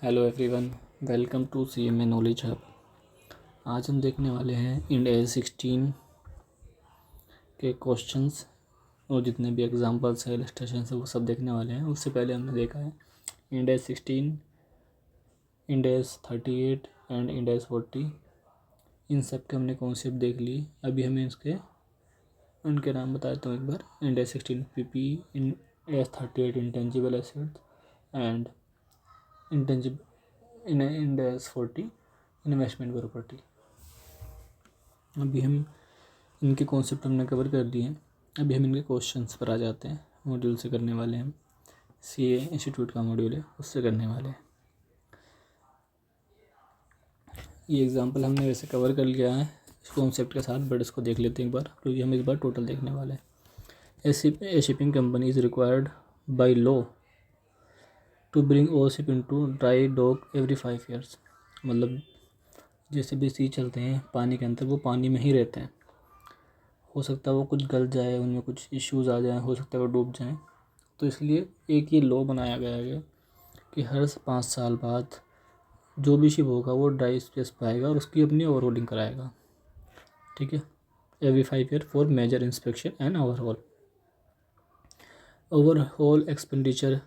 Hello everyone, welcome to CMA knowledge hub. आज हम देखने वाले हैं इंड एस 16 के क्वेश्चंस और जितने भी एग्जांपल्स है, इलस्ट्रेशन है, वो सब देखने वाले हैं। उससे पहले हमने देखा है end AS 16, end AS 38 and Ind AS 40। इन सब के हमने कॉन्सेप्ट देख ली। अभी हमें उनके नाम बता देता हूँ एक बार। Ind AS 16 PP, Ind AS 38 intangible assets and Ind AS 40 investment property. अभी हम इनके कॉन्सेप्ट हमने कवर कर दिए हैं। अभी हम इनके क्वेश्चंस पर आ जाते हैं। मॉड्यूल से करने वाले हैं हम, CA इंस्टीट्यूट का मॉड्यूल है, उससे करने वाले हैं। ये एग्जांपल हमने वैसे कवर कर लिया है इस कॉन्सेप्ट के साथ, बट इसको देख लेते हैं एक बार, क्योंकि हम इस बार टोटल देखने वाले हैं। A shipping company is required by law to bring all ship into dry dock every 5 years. मतलब जैसे भी सी चलते हैं पानी के अंदर, वो पानी में ही रहते हैं। हो सकता है वो कुछ गल जाए, उनमें कुछ इश्यूज़ आ जाएं, हो सकता है वो डूब जाएं। तो इसलिए एक ये लॉ बनाया गया है कि हर 5 साल बाद जो भी शिप होगा वो ड्राई स्पेस पर आएगा और उसकी अपनी ओवरहोलिंग कराएगा। ठीक है, every 5 year for major inspection and overhaul expenditure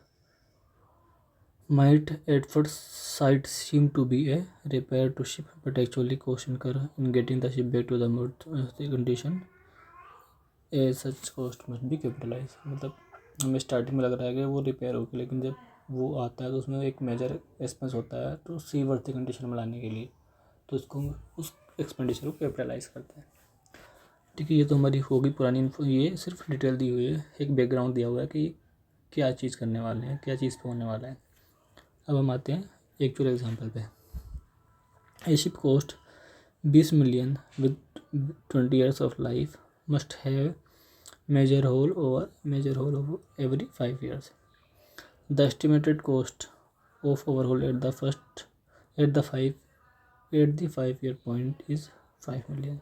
might at first sight seem to be a repair to ship, but actually cost incur in getting the ship back to the condition. As such cost must be capitalized। मतलब हमें starting में लग रहा है कि वो repair होगी, लेकिन जब वो आता है तो उसमें एक मेजर एक्सपेंस होता है तो सी वर्ती कंडीशन में लाने के लिए, तो उसको उस एक्सपेंडिचर को कैपिटलाइज करते हैं। ठीक है, ये तो हमारी होगी पुरानी इन्फो। ये सिर्फ डिटेल दी हुई है, एक बैकग्राउंड दिया हुआ है कि क्या चीज़ करने वाले हैं, क्या चीज़ पे होने वाला है। अब हम आते हैं एक्चुअल एग्जांपल पे। A ship cost 20 million with 20 years of life must have major hole over every 5 years. The estimated cost of overhaul at the 5 year point is 5 million.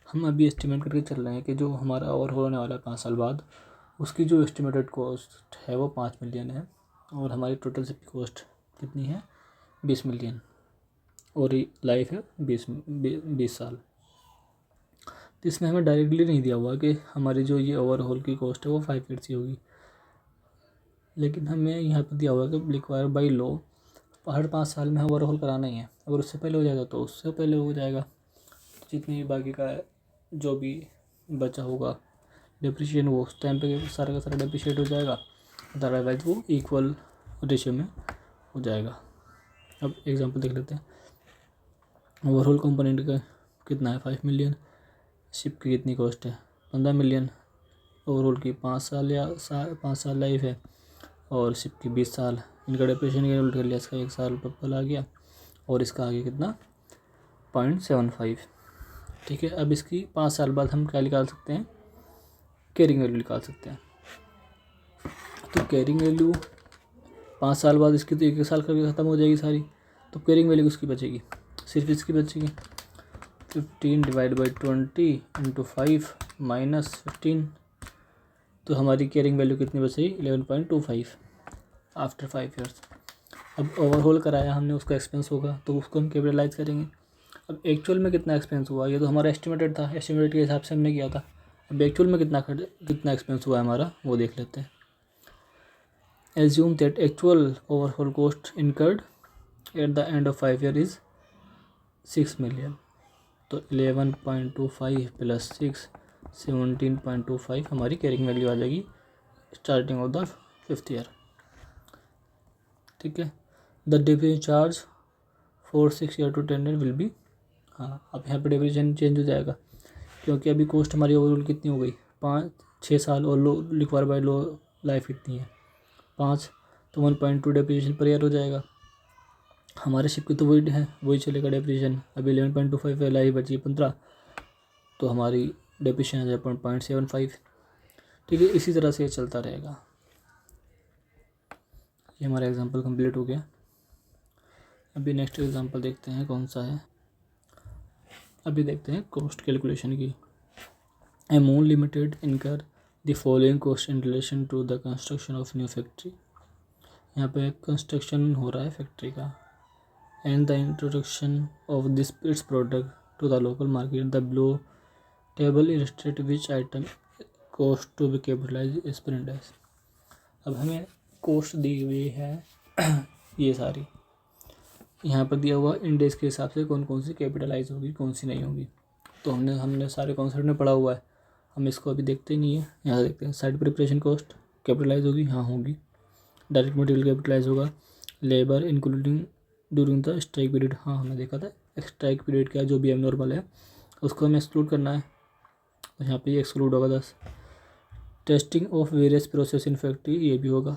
हम अभी एस्टिमेट करके चल रहे हैं कि जो हमारा ओवरहोल होने वाला है 5 साल बाद, उसकी जो एस्टिमेटेड कॉस्ट है वो 5 मिलियन है, और हमारी टोटल शिप की कॉस्ट कितनी है, 20 मिलियन, और लाइफ है 20 साल। तो इसमें हमें डायरेक्टली नहीं दिया हुआ कि हमारी जो ये ओवरऑल की कॉस्ट है वो 5 ईयर्स की होगी, लेकिन हमें यहाँ पर दिया हुआ है कि रिक्वायर बाई लॉ हर 5 साल में ओवरऑल कराना ही है। अगर उससे पहले हो जाएगा तो उससे पहले हो जाएगा, जितनी भी बाकी का जो भी बचा होगा डिप्रिशिएशन, वो उस टाइम पे सारा का सारा डिप्रिशिएट हो जाएगा, अदरवाइज वो इक्वल रेशियो में हो जाएगा। अब एग्जांपल देख लेते हैं। ओवरऑल कंपोनेंट का कितना है, 5 मिलियन। शिप की कितनी कॉस्ट है, 15 मिलियन। ओवरऑल की 5 साल या 5 साल लाइफ है, और शिप की 20 साल। इनका डिप्रेशन के उल्ट कर लिया, इसका 1 साल पल आ गया, और इसका आगे कितना 0.75। ठीक है, अब इसकी 5 साल बाद हम क्या निकाल सकते हैं, कैरिंग वैल्यू निकाल सकते हैं। तो कैरिंग वैल्यू 5 साल बाद इसकी तो 1 साल करके ख़त्म हो जाएगी सारी, तो कैरिंग वैल्यू किसकी बचेगी, सिर्फ इसकी बचेगी। 15 डिवाइड बाई 20 इंटू 5 माइनस 15, तो हमारी कैरिंग वैल्यू कितनी बचेगी, 11.25 आफ्टर 5 ईयर्स। अब ओवरहोल कराया हमने, उसका एक्सपेंस होगा तो उसको हम कैपिटलाइज करेंगे। अब एक्चुअल में कितना एक्सपेंस हुआ, ये तो हमारा एस्टिमेटेड था, एस्टिमेटेड के हिसाब से हमने किया था। अब एक्चुअल में कितना एक्सपेंस हुआ है हमारा, वो देख लेते हैं। Assume that actual overhaul cost incurred at the end of 5 years is 6 million। तो 11.25 प्लस 6 17.25 हमारी कैरिंग वैल्यू आ जाएगी starting of the 5th year. ठीक है, the depreciation charge for 6 year to 10 year will be, हाँ अब यहाँ पर डिप्रेशन चेंज हो जाएगा, क्योंकि अभी कॉस्ट हमारी ओवरऑल कितनी हो गई, 6 साल, और लो रिक्वायर बाई लो लाइफ कितनी है 5, तो 1.2 डेप्रिसिएशन पर ईयर हो जाएगा। हमारे शिप की तो वही चलेगा डेप्रिसिएशन। अभी 11.25 है, लाइफ बची 15, तो हमारी डेप्रिसिएशन आ जाए 0.75। ठीक है, इसी तरह से ये चलता रहेगा। ये हमारा एग्जांपल कंप्लीट हो गया। अभी नेक्स्ट एग्जांपल देखते हैं कौन सा है। अभी देखते हैं कॉस्ट कैलकुलेशन की। Amul limited incur the following cost in relation to the construction of new factory. यहाँ पे कंस्ट्रक्शन हो रहा है फैक्ट्री का। And the introduction of this its product to the local market the below table illustrate which item cost to be capitalize as. अब हमें cost दी हुई है ये सारी, यहाँ पर दिया हुआ इंडेक्स के हिसाब से कौन कौन सी कैपिटलाइज होगी कौन सी नहीं होगी। तो हमने सारे कॉन्सेप्ट में पढ़ा हुआ है, हम इसको अभी देखते ही नहीं है। यहाँ देखते हैं साइड प्रिपरेशन कॉस्ट कैपिटलाइज होगी, हाँ होगी। डायरेक्ट मटेरियल कैपिटलाइज होगा। Labour including during the strike period, हाँ हमने देखा था स्ट्राइक पीरियड क्या जो भी एबनॉर्मल है उसको हमें एक्सक्लूड करना है, तो यहाँ पे ये एक्सक्लूड होगा 10। Testing of various process in factory ये भी होगा।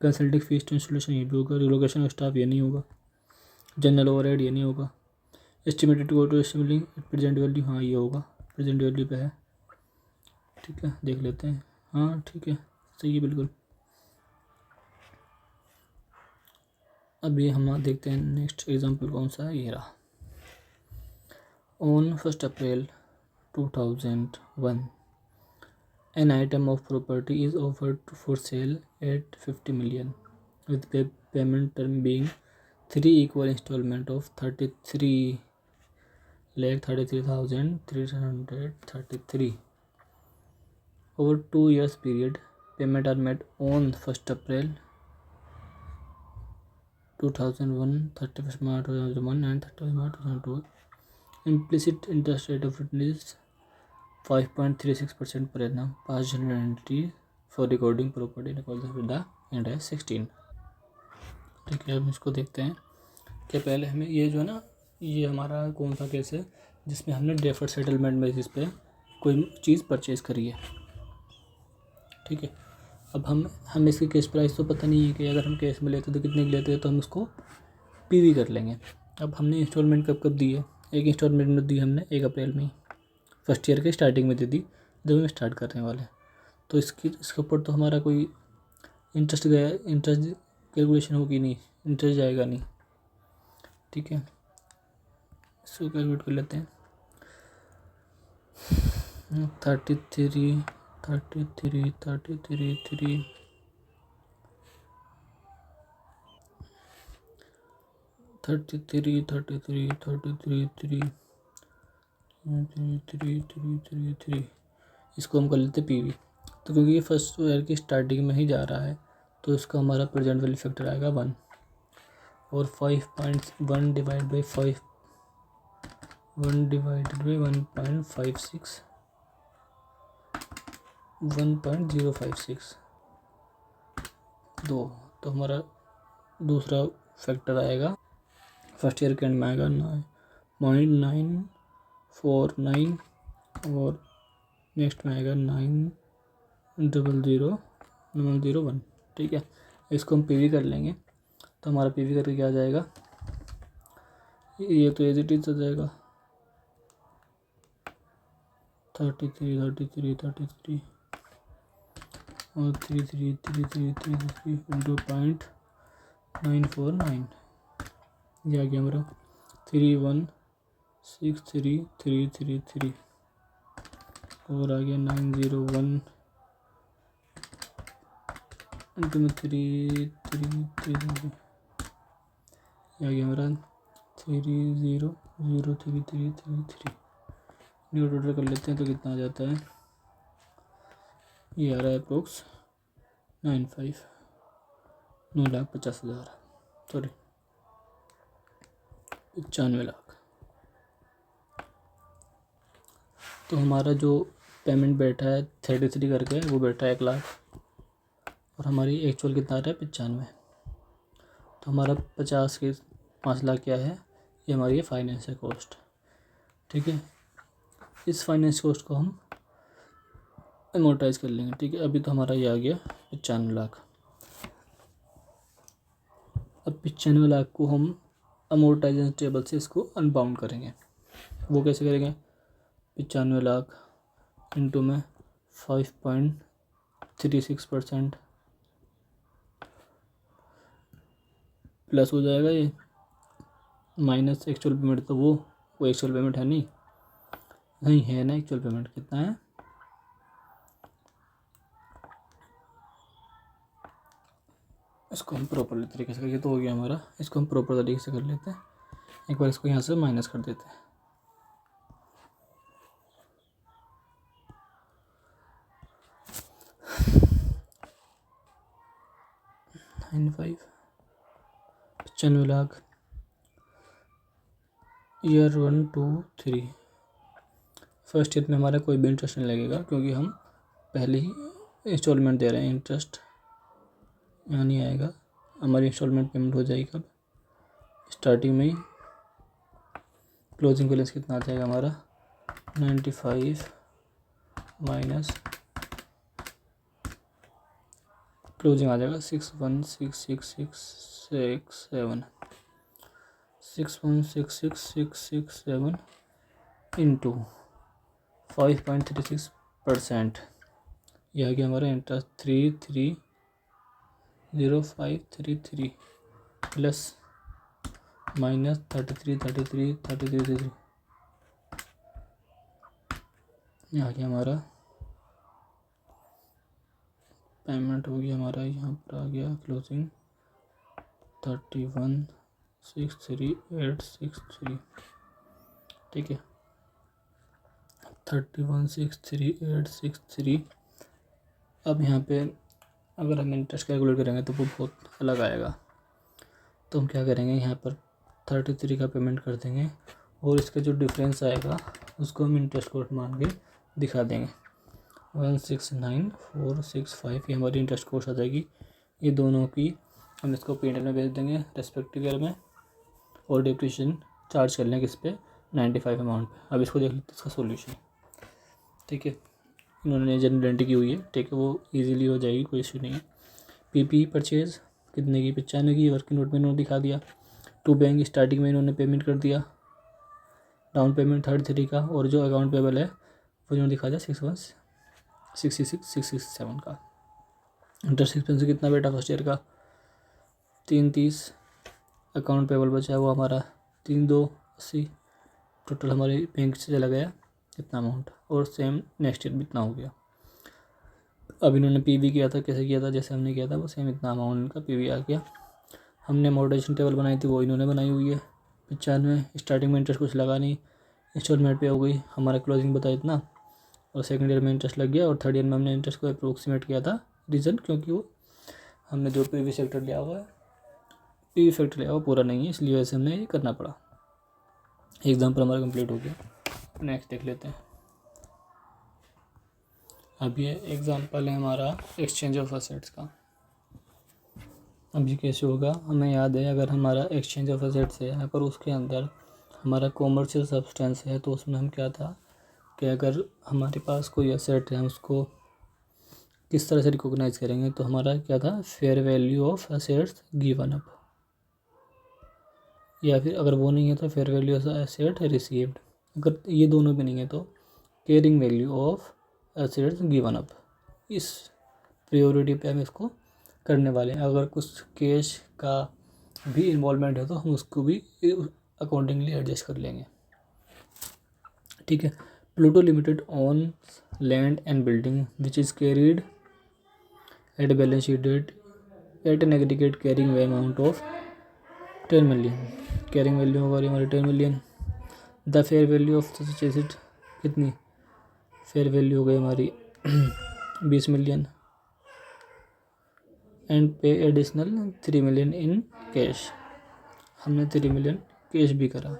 कंसल्टिंग फीस टू इंस्टॉलेशन ये भी होगा। रिलोकेशन ऑफ स्टाफ ये नहीं होगा। जनरल ओवरहेड ये नहीं होगा। Estimated go to estimating present value, हाँ ये होगा, प्रेजेंट वैल्यू पे है। ठीक है, देख लेते हैं। हाँ ठीक है, सही है बिल्कुल। अभी हम देखते हैं नेक्स्ट एग्जांपल कौन सा है, ये रहा। On 1 April 2001 an item of property is offered for sale at 50 million with payment term being 3 equal installment of 33,33,333 over 2 years period. Payment are made on 1st April 2001, 31st March 2001 and 31st March 2002. Implicit interest rate of return is 5.36% per annum. Past general entity for recording property in accordance with the Ind AS 16. ठीक है, अब इसको देखते हैं कि पहले हमें ये जो है ना, ये हमारा कौन सा केस है जिसमें हमने डेफर्ड सेटलमेंट बेसिस पे कोई चीज़ परचेज करी है। ठीक है, अब हम इसकी केस प्राइस तो पता नहीं है कि अगर हम केस में लेते तो कितने की लेते हैं, तो हम उसको पीवी कर लेंगे। अब हमने इंस्टॉलमेंट कब कब दी है, एक इंस्टॉलमेंट दी हमने 1 अप्रैल में, फर्स्ट ईयर के स्टार्टिंग में दे दी जब हम स्टार्ट करने वाले। तो इसके ऊपर तो हमारा कोई इंटरेस्ट गया, इंटरेस्ट कैलकुलेशन होगी नहीं, इंटरेस्ट जाएगा नहीं। ठीक है, इसको कैलकुलेट कर लेते हैं। 33 33 33 3 33 33 33 3 3 इसको हम कर लेते पीवी। तो क्योंकि ये फर्स्ट ईयर की स्टार्टिंग में ही जा रहा है तो इसका हमारा प्रेजेंट वैल्यू फैक्टर आएगा 1 और 5.1 डिवाइड बाई 5 1 डिवाइडेड बाई 1.56 1.056 2, तो हमारा दूसरा फैक्टर आएगा फर्स्ट ईयर के एंड में आएगा 9.949 और नेक्स्ट में आएगा 90001। ठीक है, इसको हम पीवी कर लेंगे तो हमारा पीवी करके क्या आ जाएगा, ये तो एज इट इज आ जाएगा 33 33 33 और 33 33 33 इंटू 0.949, ये आ गया हमारा 3163333 और आ गया 901 इंटू में 333, ये आ गया हमारा 300333। न्यू टोटल कर लेते हैं तो कितना आ जाता है, ये आ रहा है अप्रोक्स 9,50,000 सॉरी 95 लाख। तो हमारा जो पेमेंट बैठा है 33 करके वो बैठा है 1 लाख और हमारी एक्चुअल कितना आ रहा है 95। तो हमारा 50 के 5 लाख क्या है, ये हमारी फाइनेंस है कॉस्ट। ठीक है, इस फाइनेंस कॉस्ट को हम अमोर्टाइज कर लेंगे। ठीक है, अभी तो हमारा ये आ गया 95 लाख। अब 95 लाख को हम अमोर्टाइजेशन टेबल से इसको अनबाउंड करेंगे। वो कैसे करेंगे, 95 लाख इंटू में 5.36% प्लस हो जाएगा ये माइनस एक्चुअल पेमेंट, तो वो एक्चुअल पेमेंट है नहीं है ना, एक्चुअल पेमेंट कितना है, इसको हम प्रॉपर तरीके से करिए तो हो गया हमारा। इसको हम प्रॉपर तरीके से कर लेते हैं। एक बार इसको यहाँ से माइनस कर देते हैं। 95 95,00,000 ईयर 1 2 3। फर्स्ट ईयर में हमारा कोई भी इंटरेस्ट नहीं लगेगा क्योंकि हम पहले ही इंस्टॉलमेंट दे रहे हैं। इंटरेस्ट यहाँ नहीं आएगा, हमारी इंस्टॉलमेंट पेमेंट हो जाएगी कब, स्टार्टिंग में ही। क्लोजिंग बैलेंस कितना आ जाएगा हमारा 95 माइनस क्लोजिंग आ जाएगा 616667 616667 इंटू 5.36%। यह आ गया हमारा इंटरेस्ट 330533 प्लस माइनस 33 यह आ गया हमारा पेमेंट हो गया हमारा। यहाँ पर आ गया क्लोजिंग 31,63,863। ठीक है, 31,63,863। अब यहाँ पे अगर हम इंटरेस्ट कैलकुलेट करेंगे तो वो बहुत अलग आएगा। तो हम क्या करेंगे, यहाँ पर 33 का पेमेंट कर देंगे और इसका जो डिफरेंस आएगा उसको हम इंटरेस्ट कोस्ट मान के दिखा देंगे। 169,465 ये हमारी इंटरेस्ट कोस्ट आ जाएगी। ये दोनों की हम इसको P&L में भेज देंगे रेस्पेक्टिव ईयर में, और डिप्रिशिएशन चार्ज कर लेंगे इस पर 95 अमाउंट पे। अब इसको देख लेते हैं इसका सोल्यूशन। ठीक है, इन्होंने जनरल एंट्री की हुई है। ठीक है, वो इजीली हो जाएगी, कोई इशू नहीं है। पीपी परचेज कितने की, 95 की। वर्किंग नोट में इन्होंने दिखा दिया। टू बैंक स्टार्टिंग में इन्होंने पेमेंट कर दिया, डाउन पेमेंट 33 का, और जो अकाउंट पेबल है वो इन्होंने दिखा दिया 667 का। इंटरेस्ट एक्सपेंस कितना बेटा फर्स्ट ईयर का 330। अकाउंट पेबल बचा हुआ हमारा 3280। टोटल हमारे बैंक से चला गया इतना अमाउंट, और सेम नेक्स्ट ईयर भी इतना हो गया। अब इन्होंने पीवी किया था, कैसे किया था, जैसे हमने किया था वो सेम इतना अमाउंट का पीवी आ गया। हमने अमोर्टाइजेशन टेबल बनाई थी वो इन्होंने बनाई हुई है। 95 स्टार्टिंग में इंटरेस्ट कुछ लगा नहीं, इंस्टॉलमेंट पे हो गई, हमारा क्लोजिंग बताया इतना, और सेकंड ईयर में इंटरेस्ट लग गया, और थर्ड ईयर में हमने इंटरेस्ट को अप्रोक्सीमेट किया था। रीज़न क्योंकि वो हमने जो पीवी सेक्टर लिया हुआ है, पीवी फैक्टर लिया हुआ पूरा नहीं है, इसलिए वैसे हमने ये करना पड़ा। एग्जाम्पल हमारा कंप्लीट हो गया। नेक्स्ट देख लेते हैं। अब ये एग्जाम्पल है हमारा एक्सचेंज ऑफ असेट्स का। अब ये कैसे होगा, हमें याद है अगर हमारा एक्सचेंज ऑफ असेट्स है, अगर उसके अंदर हमारा कॉमर्शियल सब्सटेंस है, तो उसमें हम क्या था कि अगर हमारे पास कोई असेट है उसको किस तरह से रिकॉग्नाइज करेंगे, तो हमारा क्या था, fair value of assets given up, या फिर अगर वो नहीं है तो fair value of asset received. अगर ये दोनों भी नहीं है तो carrying value of assets given up. इस प्रायोरिटी पे हम इसको करने वाले हैं। अगर कुछ कैश का भी इन्वॉल्वमेंट है तो हम उसको भी अकॉर्डिंगली एडजस्ट कर लेंगे। ठीक है, Pluto limited on land and building which is carried at balance sheet date at an aggregate carrying amount of 10 million. Carrying value होगी हमारी 10 million. The fair value of such asset कितनी, fair value हो गई हमारी 20 million, and pay additional 3 million in cash. हमने 3 million cash भी करा।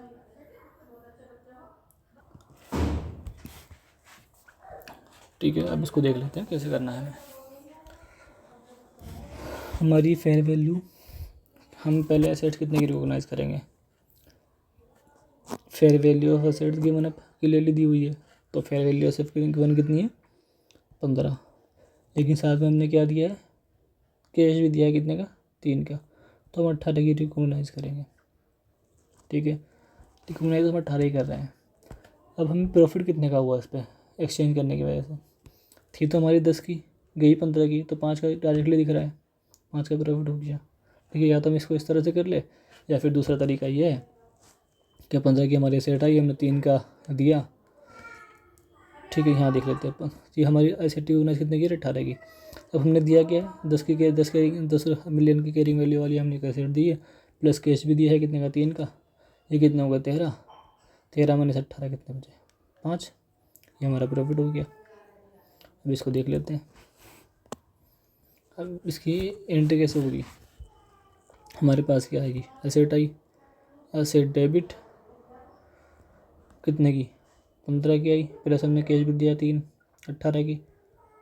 ठीक है, अब इसको देख लेते हैं कैसे करना है हमें। हमारी फेयर वैल्यू, हम पहले एसेट्स कितने की रिकॉग्नाइज करेंगे, fair value of assets given up की ले ली दी हुई है, तो fair value of assets given कितनी है 15। लेकिन साथ में हमने क्या दिया है, कैश भी दिया है कितने का 3 का, तो हम 18 की रिकॉग्नाइज करेंगे। ठीक है, रिकॉग्नाइज हम 18 ही कर रहे हैं। अब हमें प्रॉफिट कितने का हुआ इस पर एक्सचेंज करने की वजह से, थी तो हमारी 10 की, गई 15 की, तो 5 का डायरेक्टली दिख रहा है, 5 का प्रॉफिट हो गया। ठीक है, या तो हम इसको इस तरह से कर ले, या फिर दूसरा तरीका ये है कि 15 की हमारी एसेट आई, हमने 3 का दिया। ठीक है, यहाँ देख लेते हैं ये हमारी एसेट रिकॉग्नाइज कितने की, 18 की। अब हमने दिया क्या है, 10 मिलियन की कैरिंग वैल्यू वाली हमने एक एसेट दी है, प्लस कैश भी दिया है कितने का, 3 का। ये कितना होगा, 13। 13 माइनस 18 कितने बचे, 5। ये हमारा प्रॉफिट हो गया। अब इसको देख लेते हैं। अब इसकी एंट्री कैसे होगी, हमारे पास क्या आएगी, एसेट आई, एसेट डेबिट कितने की, 15 की आई, प्लस हमने कैश भी दिया 3, 18 की।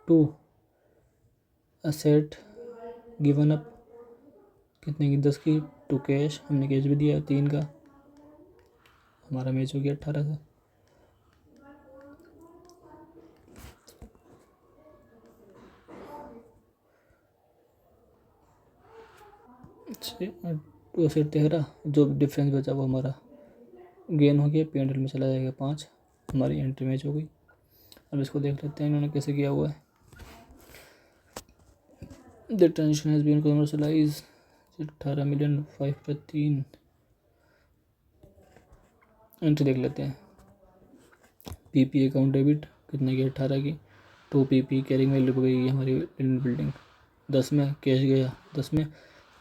2 एसेट गिवन अप कितने की, 10 की। 2 कैश, हमने कैश भी दिया 3 का, हमारा मैच हो गया 18 का। टू एसेट 13, जो डिफरेंस बचा वो हमारा गेन हो गया, P&L में चला जाएगा 5, हमारी एंट्री मैच हो गई। अब इसको देख लेते हैं इन्होंने कैसे किया हुआ है। The transaction has been commercialize, 18 million 5 pay 3। Entry देख लेते हैं। PP अकाउंट डेबिट कितने की, 18 की। 2 PP कैरिंग वैल्यू हो गई हमारी बिल्डिंग, 10 में कैश गया, 10 में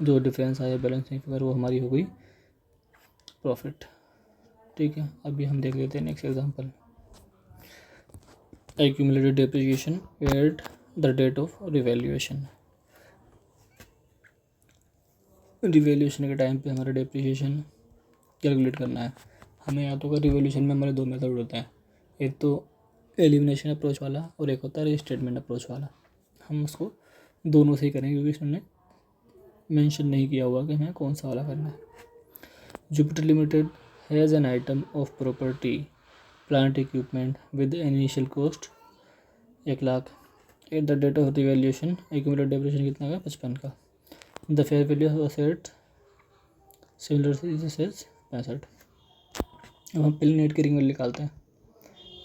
जो डिफरेंस आया बैलेंसिंग फिगर वो हमारी हो गई प्रॉफिट। ठीक है, अभी हम देख लेते हैं next example. Accumulated depreciation at the date of revaluation. Revaluation के टाइम पे हमारा डेप्रिसिएशन कैलकुलेट करना है। हमें या तो का रिवैल्यूएशन में हमारे 2 मेथड होते हैं, एक तो एलिमिनेशन अप्रोच वाला और एक होता है रीस्टेटमेंट अप्रोच वाला। हम उसको दोनों से ही करेंगे क्योंकि इसने मेंशन नहीं किया हुआ कि हमें कौन सा वाला करना है। Jupiter limited has an item of property plant equipment with initial cost 1 lakh at the date of revaluation. Accumulated depreciation कितना का, 55 का। The fair value of asset similar says 65। अब हम पहले नेट कैरिंग वैल्यू निकालते हैं।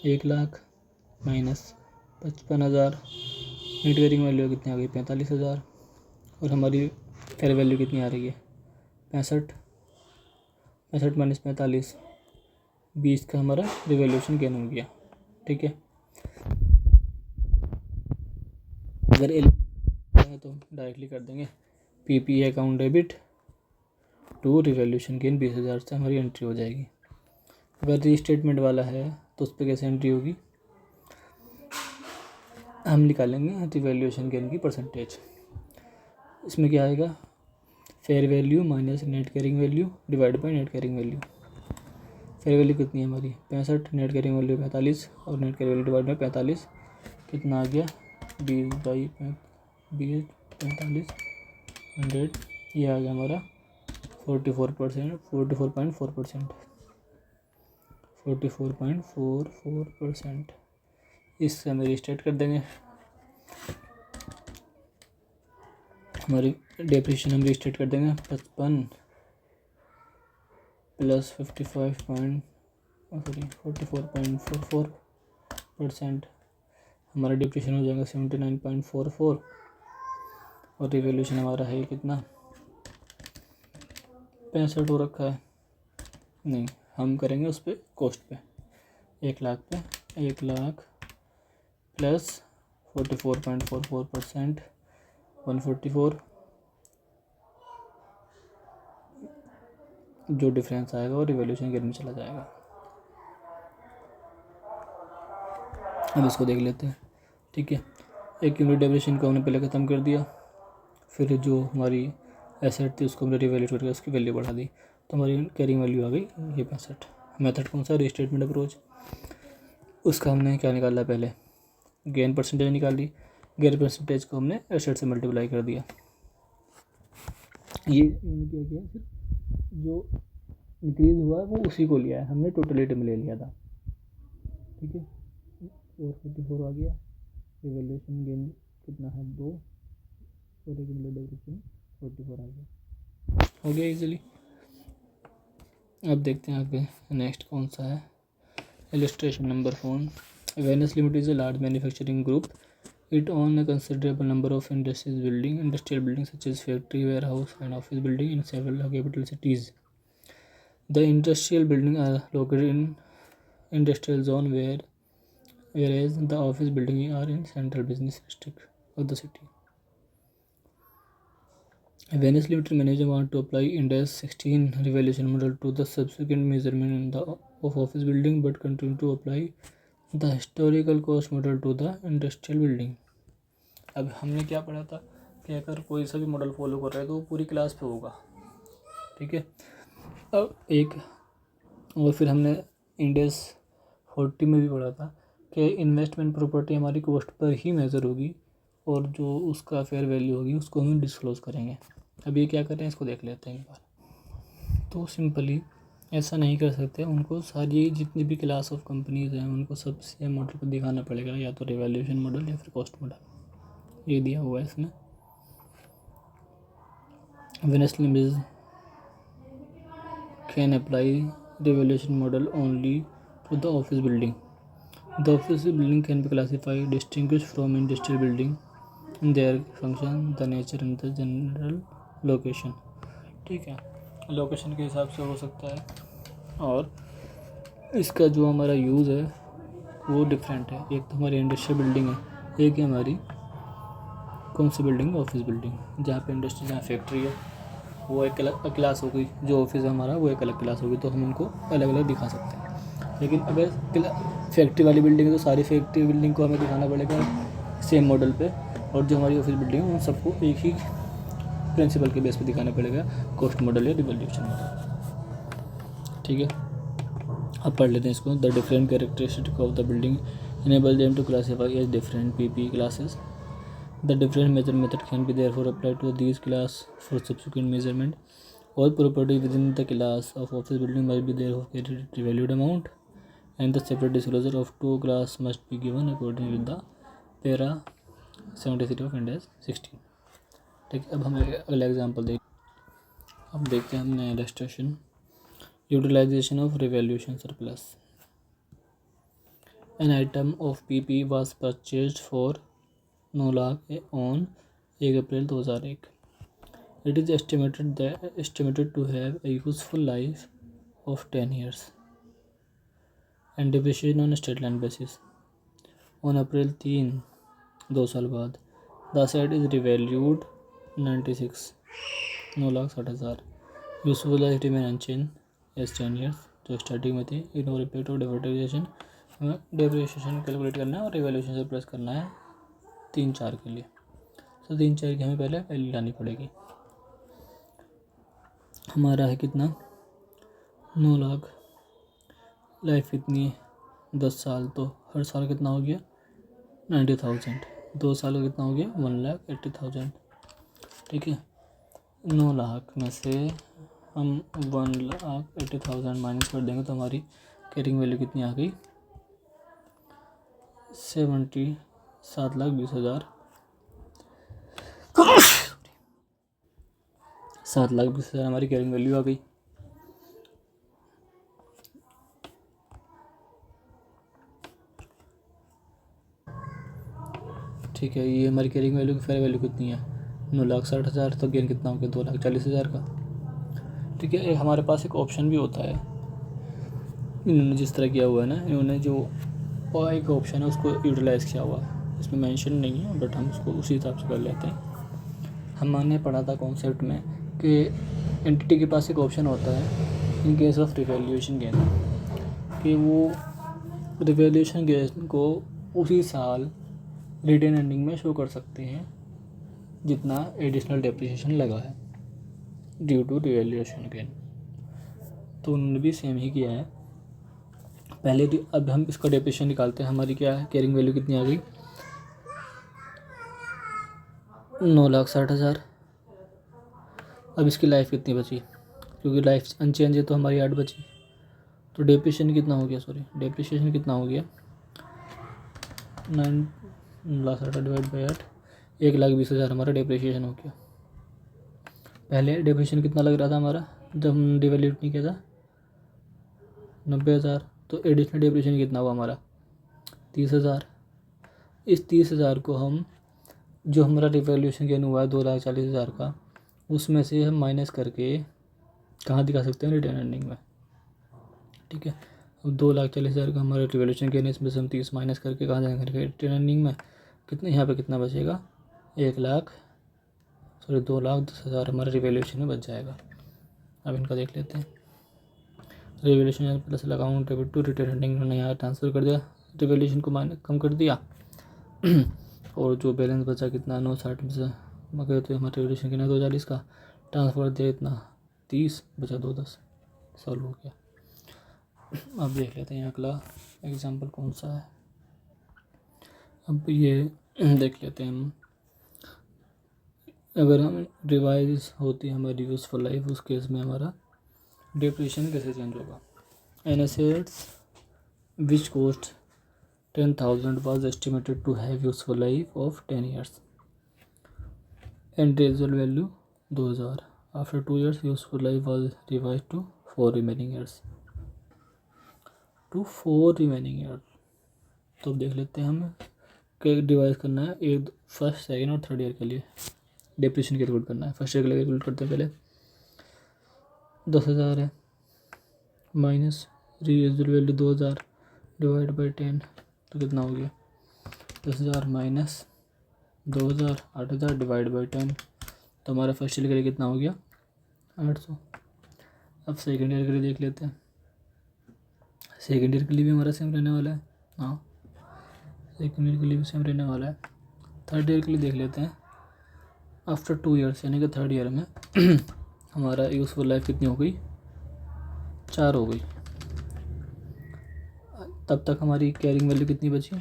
1 lakh minus 55,000, net carrying value कितनी आ गई, 45,000। और हमारी फेयर वैल्यू कितनी आ रही है, 65। 65 माइनस 45, 20 का हमारा रिवैल्यूएशन गेन हो गया। ठीक है, अगर एल है तो डायरेक्टली कर देंगे PP account debit to revaluation gain 20,000 से हमारी एंट्री हो जाएगी। अगर रीस्टेटमेंट वाला है तो उस पर कैसे एंट्री होगी, हम निकालेंगे रिवैल्यूएशन गेन की परसेंटेज। इसमें क्या आएगा, fair value minus net carrying value divide by net carrying value. Fair value कितनी है हमारी, 65, नेट कैरिंग वैल्यू 45 और net carrying value divide by 45 कितना आ गया, 20 45 100। ये आ गया हमारा 44%, 44.4%, 44.44%। इससे हम रिस्टेट कर देंगे। हमारी डेप्रिसिएशन हम रिस्टेट कर देंगे 55 प्लस 44.44%। हमारा डिप्रिसिएशन हो जाएगा 79.44 और रिवैल्यूएशन हमारा है कितना, 65 हो रखा है। नहीं, हम करेंगे उस पर कॉस्ट पे, 1 लाख पे 1 लाख प्लस 44.44% 144, जो डिफरेंस आएगा वो रिवैल्यूएशन गेन में चला जाएगा। अब इसको देख लेते हैं। ठीक है, एक्यूमुलेटेड डेप्रिसिएशन को हमने पहले ख़त्म कर दिया, फिर जो हमारी एसेट थी उसको हमने रिवैल्यूएट करके उसकी वैल्यू बढ़ा दी, तो हमारी कैरिंग वैल्यू आ गई ये 65। मेथड कौन सा, रीस्टेटमेंट अप्रोच। उसका हमने क्या निकाला, पहले गेन परसेंटेज निकाली, गेन परसेंटेज को हमने एसेट से मल्टीप्लाई कर दिया। ये क्या किया, फिर जो इंक्रीज हुआ है वो उसी को लिया है हमने, टोटलिटी में ले लिया था। ठीक है, 444 आ गया, रिवैल्यूएशन गेन कितना है 2 और डेप्रिसिएशन 44 आ गया, हो गया इजीली। अब देखते हैं आगे नेक्स्ट कौन सा है। Illustration number 4। Venice limited is a large manufacturing group. It owns a considerable number of industrial buildings such as factory, warehouse, and office buildings in several capital cities. The industrial buildings are located in industrial zone whereas the office buildings are in central business district of the city. Venice Limited manager want to apply Ind AS 16 revaluation model to the subsequent measurement in the of office building, but continue to apply the historical cost model to the industrial building. अब हमने क्या पढ़ा था कि अगर कोई सा भी मॉडल फॉलो कर रहा है तो वो पूरी क्लास पे होगा, ठीक है। अब एक और फिर हमने Ind AS 40 में भी पढ़ा था कि इन्वेस्टमेंट प्रॉपर्टी हमारी कॉस्ट पर ही मेज़र होगी और जो उसका फेयर वैल्यू होगी उसको हम डिस्क्लोज़ करेंगे। अब ये क्या कर रहे हैं इसको देख लेते हैं एक बार। तो सिंपली ऐसा नहीं कर सकते, उनको सारी जितनी भी क्लास ऑफ कंपनीज हैं उनको सब सेम मॉडल पर दिखाना पड़ेगा, या तो रिवैल्यूएशन मॉडल या फिर कॉस्ट मॉडल, ये दिया हुआ है इसमें। Venice limited can apply revaluation model only to the office building. The office building can be classified distinguished from industrial building in their function, the nature and the general location. ठीक है, location के हिसाब से हो सकता है और इसका जो हमारा यूज़ है वो डिफरेंट है। एक तो हमारी इंडस्ट्रियल बिल्डिंग है, एक है हमारी कौन सी बिल्डिंग, ऑफिस बिल्डिंग। जहाँ पे इंडस्ट्री, जहाँ फैक्ट्री है वो एक अलग क्लास हो गई, जो ऑफिस है हमारा वो एक अलग क्लास होगी, तो हम उनको अलग अलग दिखा सकते हैं। लेकिन अगर फैक्ट्री वाली बिल्डिंग है तो सारी फैक्ट्री बिल्डिंग को हमें दिखाना पड़ेगा सेम मॉडल पे, और जो हमारी ऑफिस बिल्डिंग है उन सबको एक ही प्रिंसिपल के बेस पे दिखाना पड़ेगा, कॉस्ट मॉडल या रिवैल्यूएशन मॉडल, ठीक है। अब पढ़ लेते हैं इसको। The different characteristic of the building enable them to classify as different PP classes. The different major method can be therefore applied to these class for subsequent measurement. All property within the class of office building must be thereof carried revalued amount, and the separate disclosure of two class must be given according with the para 73 of Ind AS 16. ठीक है, अब हम अगला example अब देखते हैं हमने illustration. Utilisation of revaluation surplus. An item of P P परचेज्ड purchased 9 lakh on 1 April 2001. It is estimated to have a useful life of 10 years and depreciation on a straight line basis. On April 3, 2 साल बाद, the asset is revalued 96, 9,60,000. Useful life remain unchanged as 10 years, जो starting में थी. Ignore effect of depreciation. हमें depreciation calculate करना है और revaluation से प्लस करना है 3-4 के लिए. तो 3-4 की हमें पहले वैल्यू लानी पड़ेगी. हमारा है कितना, 9 लाख. लाइफ कितनी है, 10 साल, तो हर साल कितना हो गया 90,000. 2 साल का कितना हो गया 1,80,000. ठीक है, 9 लाख में से हम 1,80,000 माइनस कर देंगे तो हमारी कैरिंग वैल्यू कितनी आ गई 7,20,000. 7,20,000 हमारी कैरिंग वैल्यू आ गई. ठीक है, ये हमारी कैरिंग वैल्यू की फेयर वैल्यू कितनी है 9,60,000. तो गेन कितना हो गया 2,40,000 का. ठीक है, हमारे पास एक ऑप्शन भी होता है. इन्होंने जिस तरह किया हुआ है ना, इन्होंने जो एक ऑप्शन है उसको यूटिलाइज़ किया हुआ है, इसमें मेंशन नहीं है बट हम उसको उसी हिसाब से कर लेते हैं. हमने पढ़ा था कॉन्सेप्ट में कि एंटिटी के पास एक ऑप्शन होता है in case of revaluation gain, कि वो रिवैल्यूएशन गेन को उसी साल रिटेन अर्निंग में शो कर सकते हैं जितना एडिशनल डेप्रिसिएशन लगा है ड्यू टू रिवैल्यूएशन गेन. तो उन्होंने भी सेम ही किया है पहले. अब हम इसका डेप्रिसिएशन निकालते हैं. हमारी क्या है कैरिंग वैल्यू कितनी आ गई 9,60,000. अब इसकी लाइफ कितनी बची, क्योंकि लाइफ अनचेंज है तो हमारी 8 बची. तो डेप्रिसिएशन कितना हो गया, डेप्रिसिएशन कितना हो गया 9,60,000 डिवाइड बाई 8, 1,20,000 हमारा डेप्रिसिएशन हो गया. पहले डेप्रिसिएशन कितना लग रहा था हमारा जब हम डिवैल्यूट नहीं किया था 90,000. तो एडिशनल डेप्रिसिएशन कितना हुआ हमारा 30,000. इस 30,000 को हम जो हमारा रिवैल्यूएशन गेन हुआ है 2,40,000 का, उसमें से हम माइनस करके कहाँ दिखा सकते हैं रिटेन अर्निंग में. ठीक है, अब 2,40,000 का हमारा रिवैल्यूएशन गेन है, इसमें से हम 30 माइनस करके कहाँ जाएंगे रिटेन अर्निंग में. कितने यहाँ पे कितना बचेगा सॉरी 2,10,000 हमारा रिवैल्यूएशन में बच जाएगा। अब इनका देख लेते हैं। Revaluation plus account debit to retained earning ने यहाँ ट्रांसफ़र कर दिया, रिवैल्यूएशन को कम कर दिया और जो बैलेंस बचा कितना 960 में से मगर तो हमारा रिवैल्यूएशन कितना 240 का ट्रांसफ़र दिया इतना 30 बचा 210, सॉल्व हो गया। अब देख लेते हैं अगला एग्जांपल कौन सा है। अब ये देख लेते हैं हम, अगर हम रिवाइज होती है हमारी यूज़फुल लाइफ, उस केस में हमारा डिप्रेशन कैसे चेंज होगा। An assets which cost 10,000 was estimated to have useful life of 10 years and residual value 2,000. After 2 years, useful life was revised to 4 remaining years. To 4 remaining years. तो देख लेते हैं हमें क्या डिवाइस करना है, एक फर्स्ट सेकेंड और थर्ड ईयर के लिए डिप्रेशन कैलकुलेट करना है। फर्स्ट ईयर के लिए कैलकुलेट करते हैं पहले 10,000 है minus residual value 2,000 divide by 10 तो कितना हो गया 10,000 माइनस 2,000 8,000 डिवाइड बाई 10 तो हमारा फर्स्ट ईयर के लिए कितना हो गया 800। अब सेकेंड ईयर के लिए देख लेते हैं। सेकेंड ईयर के लिए भी हमारा सेम रहने वाला है, हाँ सेकेंड ईयर के लिए भी सेम रहने वाला है। थर्ड ईयर के लिए देख लेते हैं। आफ्टर 2 ईयर्स यानी कि थर्ड ईयर में हमारा यूज़फुल लाइफ कितनी हो गई 4 हो गई। तब तक हमारी कैरिंग वैल्यू कितनी बची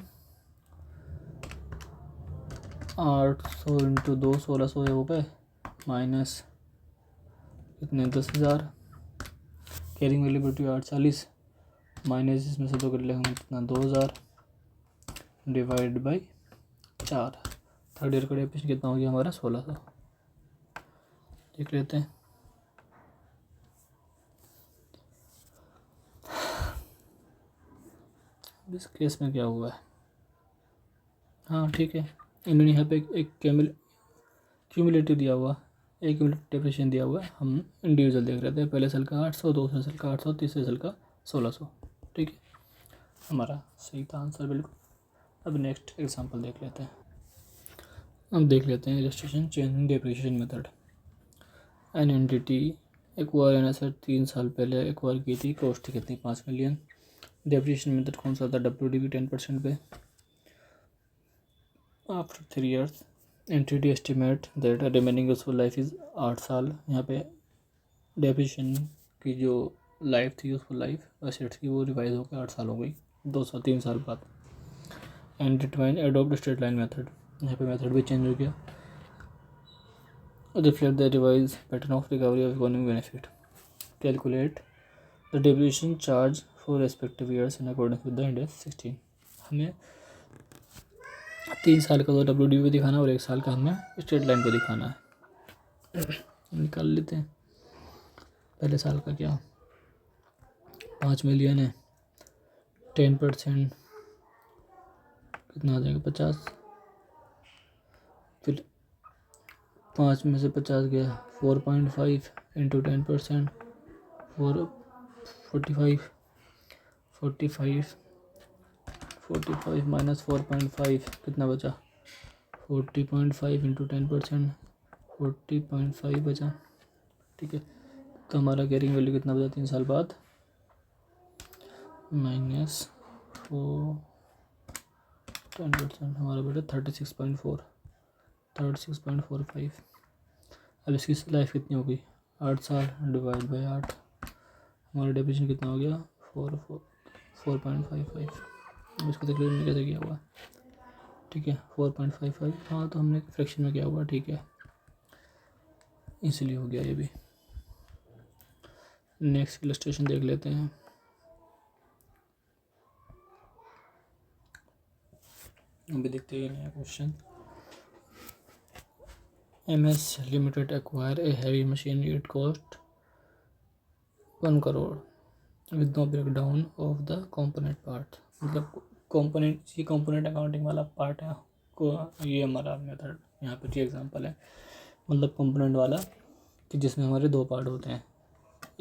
800 इंटू 2 1600 हो गए माइनस कितने 10,000 कैरिंग वैल्यू बची 840 माइनस इसमें से 2 कर लेंगे कितना 2,000 डिवाइड बाई 4। थर्ड ईयर का डेप्रेशन कितना हो गया हमारा 1600। देख लेते हैं। इस केस में क्या हुआ है, हाँ ठीक है, इन्होंने यहाँ पे एक क्यूमुलेटिव दिया हुआ, एक डेप्रेशन दिया हुआ है। हम इंडिविजुअल देख रहे थे, पहले साल का 800, दूसरे साल का 800, तीसरे साल का 1600। ठीक है, हमारा सही था आंसर बिल्कुल। अब नेक्स्ट एग्जांपल देख लेते हैं। अब देख लेते हैं illustration change in depreciation method. An entity acquire an asset 3 साल पहले एक्वायर की थी, कॉस्ट कितनी 5 मिलियन। डेप्रिसिएशन मेथड कौन सा था WDV 10% पे। After 3 years entity estimate that remaining useful life is 8 साल। यहाँ पे डेप्रिसिएशन की जो लाइफ थी यूजफुल लाइफ एसेट्स की वो रिवाइज होकर 8 साल हो गई 3 साल बाद। And determine adopt straight line method, यहाँ पे मेथड भी चेंज हो गया। Reflect the revise pattern of recovery of economic benefit. Calculate the depreciation charge for respective years in according with the index 16। हमें 3 साल का तो WDV दिखाना और 1 साल का हमें स्ट्रेट लाइन को दिखाना है। निकाल लेते हैं। पहले साल का क्या 5 मिलियन है, 10% कितना आ जाएगा 50, फिर 5 में से 50 गया 4.5 इंटू 10% 45 माइनस 4.5 कितना बचा 40.5 इंटू 10% 40.5 बचा। ठीक है, तो हमारा कैरिंग वैल्यू कितना बचा 3 साल बाद माइनस 10% हमारा बेटा 36.45। अब इसकी लाइफ कितनी हो गई 8 साल डिवाइड बाई 8, हमारा डेप्रिसिएशन कितना हो गया 4.55। अब इसको देख लीजिए कैसे किया हुआ। ठीक है 4.55, हाँ तो हमने फ्रैक्शन में किया हुआ, ठीक है इसलिए हो गया ये भी। नेक्स्ट इलस्ट्रेशन देख लेते हैं। अभी देखते हैं नया question. MS Limited acquire a heavy machinery, it cost 1 crore with no breakdown of the component part। मतलब कंपोनेंट, ये कंपोनेंट अकाउंटिंग वाला पार्ट है को, ये हमारा मेथड यहाँ पे एग्जांपल है। मतलब कंपोनेंट वाला कि जिसमें हमारे 2 पार्ट होते हैं,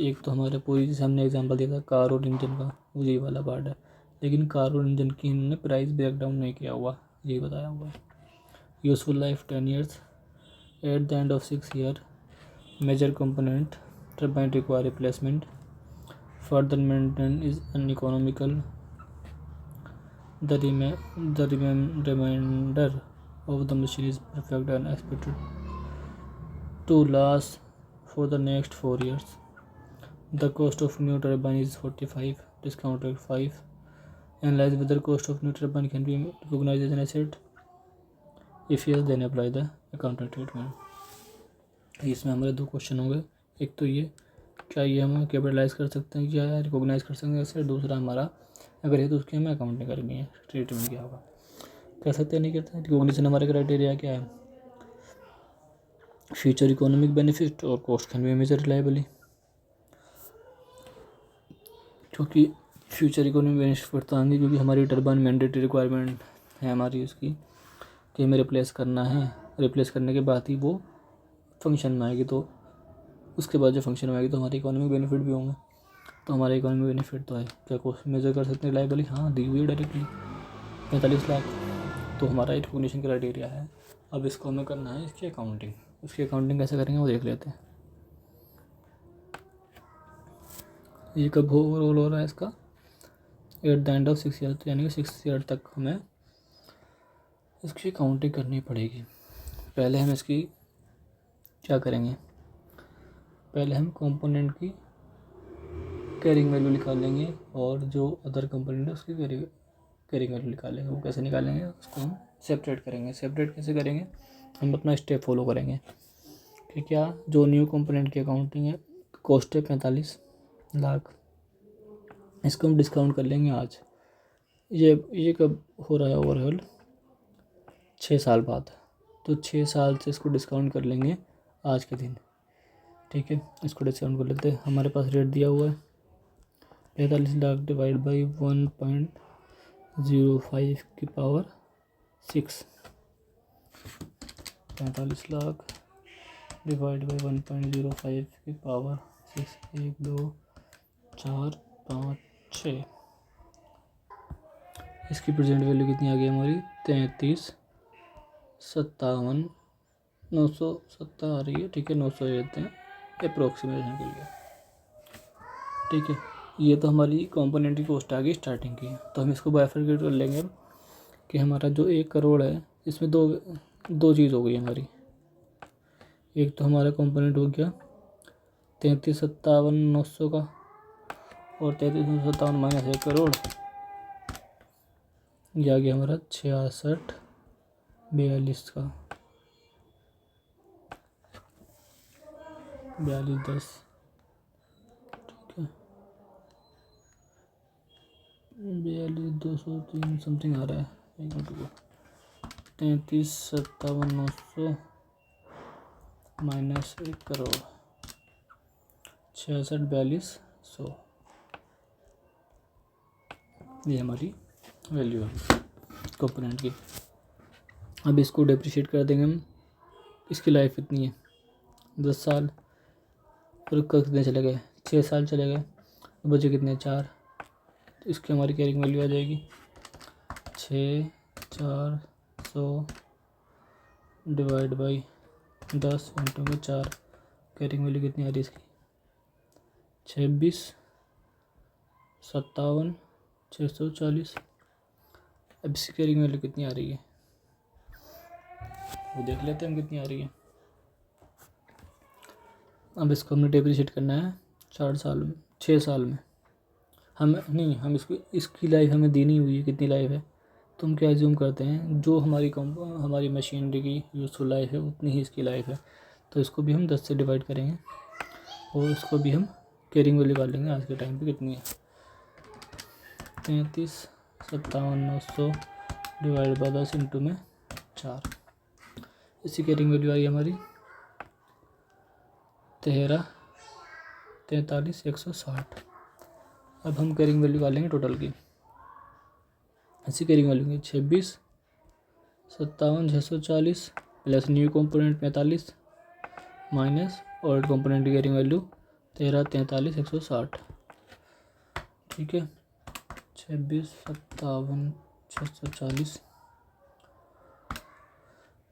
एक तो हमारे पूरी जैसे हमने एग्जांपल दिया था कार और इंजन का, वो ये वाला पार्ट है। लेकिन कार और इंजन की इन्होंने प्राइस ब्रेकडाउन नहीं किया हुआ, ये बताया हुआ है। Useful life 10 years, At the end of 6 years, major component turbine require replacement. Further maintenance is uneconomical. The remainder of the machine is perfect and expected to last for the next 4 years. The cost of new turbine is 45, discounted 5. Analyze whether cost of new turbine can be recognized as an asset. If yes, then apply the accounting treatment. इसमें हमारे दो question होंगे, एक तो ये क्या ये हम कैपिटलाइज कर सकते हैं, क्या रिकॉग्नाइज कर सकते हैं एसेट, दूसरा हमारा अगर है तो उसकी हमें अकाउंटिंग करनी है, ट्रीटमेंट क्या होगा, कर सकते हैं नहीं करते हैं। रिकॉग्निशन हमारे क्राइटेरिया क्या है, फ्यूचर इकोनॉमिक बेनिफिट और cost can be measure reliably, क्योंकि फ्यूचर इकोनॉमिक बेनिफिट तो आएंगे क्योंकि हमारी टर्बाइन मैंडेटरी रिक्वायरमेंट है हमारी उसकी कि हमें रिप्लेस करना है, रिप्लेस करने के बाद ही वो फंक्शन में आएगी, तो उसके बाद जो फंक्शन में आएगी तो हमारे इकोनॉमिक बेनिफिट भी होंगे। तो हमारे इकोनॉमिक बेनिफिट तो है, क्या कॉस्ट मेजर कर सकते हैं रिलायबली, हाँ दी हुई है डायरेक्टली 45 लाख, तो हमारा रिकॉग्निशन क्राइटेरिया है। अब इसको हमें करना है इसकी अकाउंटिंग, उसकी अकाउंटिंग कैसे करेंगे वो देख लेते हैं। ये कब रोल हो रहा है इसका, eight the end of 6 year, तो यानी कि 6 ईयर तक हमें इसकी अकाउंटिंग करनी पड़ेगी। पहले हम इसकी क्या करेंगे, पहले हम कंपोनेंट की कैरिंग वैल्यू निकालेंगे और जो अदर कंपोनेंट है उसकी कैरिंग वैल्यू निकालेंगे। वो कैसे निकालेंगे, उसको हम सेपरेट करेंगे। सेपरेट कैसे करेंगे, हम अपना स्टेप फॉलो करेंगे कि क्या जो न्यू कंपोनेंट की अकाउंटिंग है, कॉस्ट है 45 लाख, इसको हम डिस्काउंट कर लेंगे आज। ये कब हो रहा है ओवरऑल, 6 साल बाद, तो 6 साल से इसको डिस्काउंट कर लेंगे आज के दिन। ठीक है, इसको डिस्काउंट कर लेते हैं। हमारे पास रेट दिया हुआ है 45 लाख डिवाइड बाई 1.05 की पावर 6, 45 लाख डिवाइड बाई 1.05 की पावर 6, 1 2 4 5 6। इसकी प्रेजेंट वैल्यू कितनी आ गई हमारी, 33,57 970 आ रही है। ठीक है, 900 लेते हैं अप्रोक्सीमेशन के लिए। ठीक है, ये तो हमारी कंपोनेंट की कॉस्ट आ गई स्टार्टिंग की। तो हम इसको बाइफरकेट कर लेंगे अब कि हमारा जो 1 करोड़ है इसमें दो चीज़ हो गई हमारी। एक तो हमारा कंपोनेंट हो गया 33,57,900 का, और 33,57 माइनस 1 करोड़, ये आ गया हमारा 66,42 का, 42,10। ठीक है, 42,203 समथिंग आ रहा है। 33,57,900 माइनस 1 करोड़, 66,42,100, ये हमारी वैल्यू है कंपोनेंट की। अब इसको डेप्रिशिएट कर देंगे हम। इसकी लाइफ कितनी है, 10 साल, और कितने चले गए, 6 साल चले गए, बचे कितने 4, तो इसकी हमारी कैरिंग वैल्यू आ जाएगी 6,400 डिवाइड बाई 10 इंटू में 4, कैरिंग वैल्यू कितनी आ रही है इसकी 26,57,640। अब इसकी कैरिंग वैल्यू कितनी आ रही है वो देख लेते हैं हम कितनी आ रही है। अब इसको हमने डेप्रिशिएट करना है 6 साल में। हम इसकी लाइफ हमें दी नहीं हुई है, कितनी लाइफ है, तो हम क्या एज्यूम करते हैं जो हमारी मशीनरी की यूजफुल लाइफ है उतनी ही इसकी लाइफ है। तो इसको भी हम 10 से डिवाइड करेंगे और इसको भी हम कैरिंग वैल्यू निकाल लेंगे आज के टाइम पे कितनी है, 33,57,900 डिवाइड बाई 10 इंटू में 4, इसकी कैरिंग वैल्यू आई हमारी 43,160। अब हम कैरिंग वैल्यू निकालेंगे टोटल की। ऐसी कैरिंग वैल्यू की 26,57,640 plus new component 45 minus old component की कैरिंग वैल्यू 13,43,160। ठीक है, 26,57,640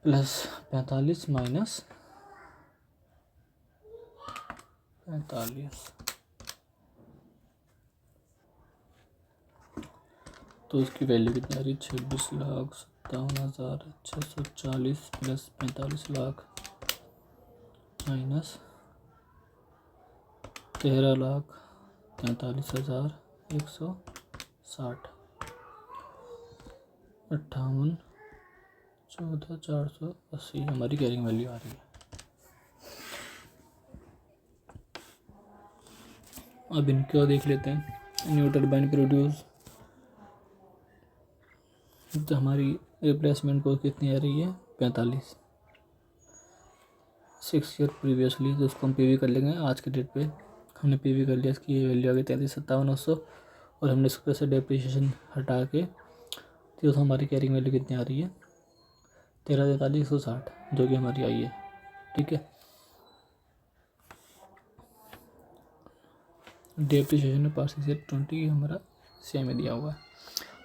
प्लस 45 माइनस 45, तो इसकी वैल्यू कितनी आ रही है? 26,57,640 प्लस 45 लाख माइनस 13,43,160, 58,14,480 हमारी कैरिंग वैल्यू आ रही है। अब इनका देख लेते हैं। न्यू टर्बाइन प्रोड्यूस, तो हमारी रिप्लेसमेंट कॉस्ट कितनी आ रही है? 45, 6 ईयर प्रीवियसली, तो उसको हम पीवी कर लेंगे। आज के डेट पे हमने पीवी कर लिया, इसकी ये वैल्यू आ गई 33,57,900, और हमने इसको से डेप्रिसिएशन हटा के तो हमारी कैरिंग वैल्यू कितनी आ रही है? 13,43,160, जो कि हमारी आई है। ठीक है, डेप्रिसिएशन में पार्सल से 20 हमारा सेम में दिया हुआ है।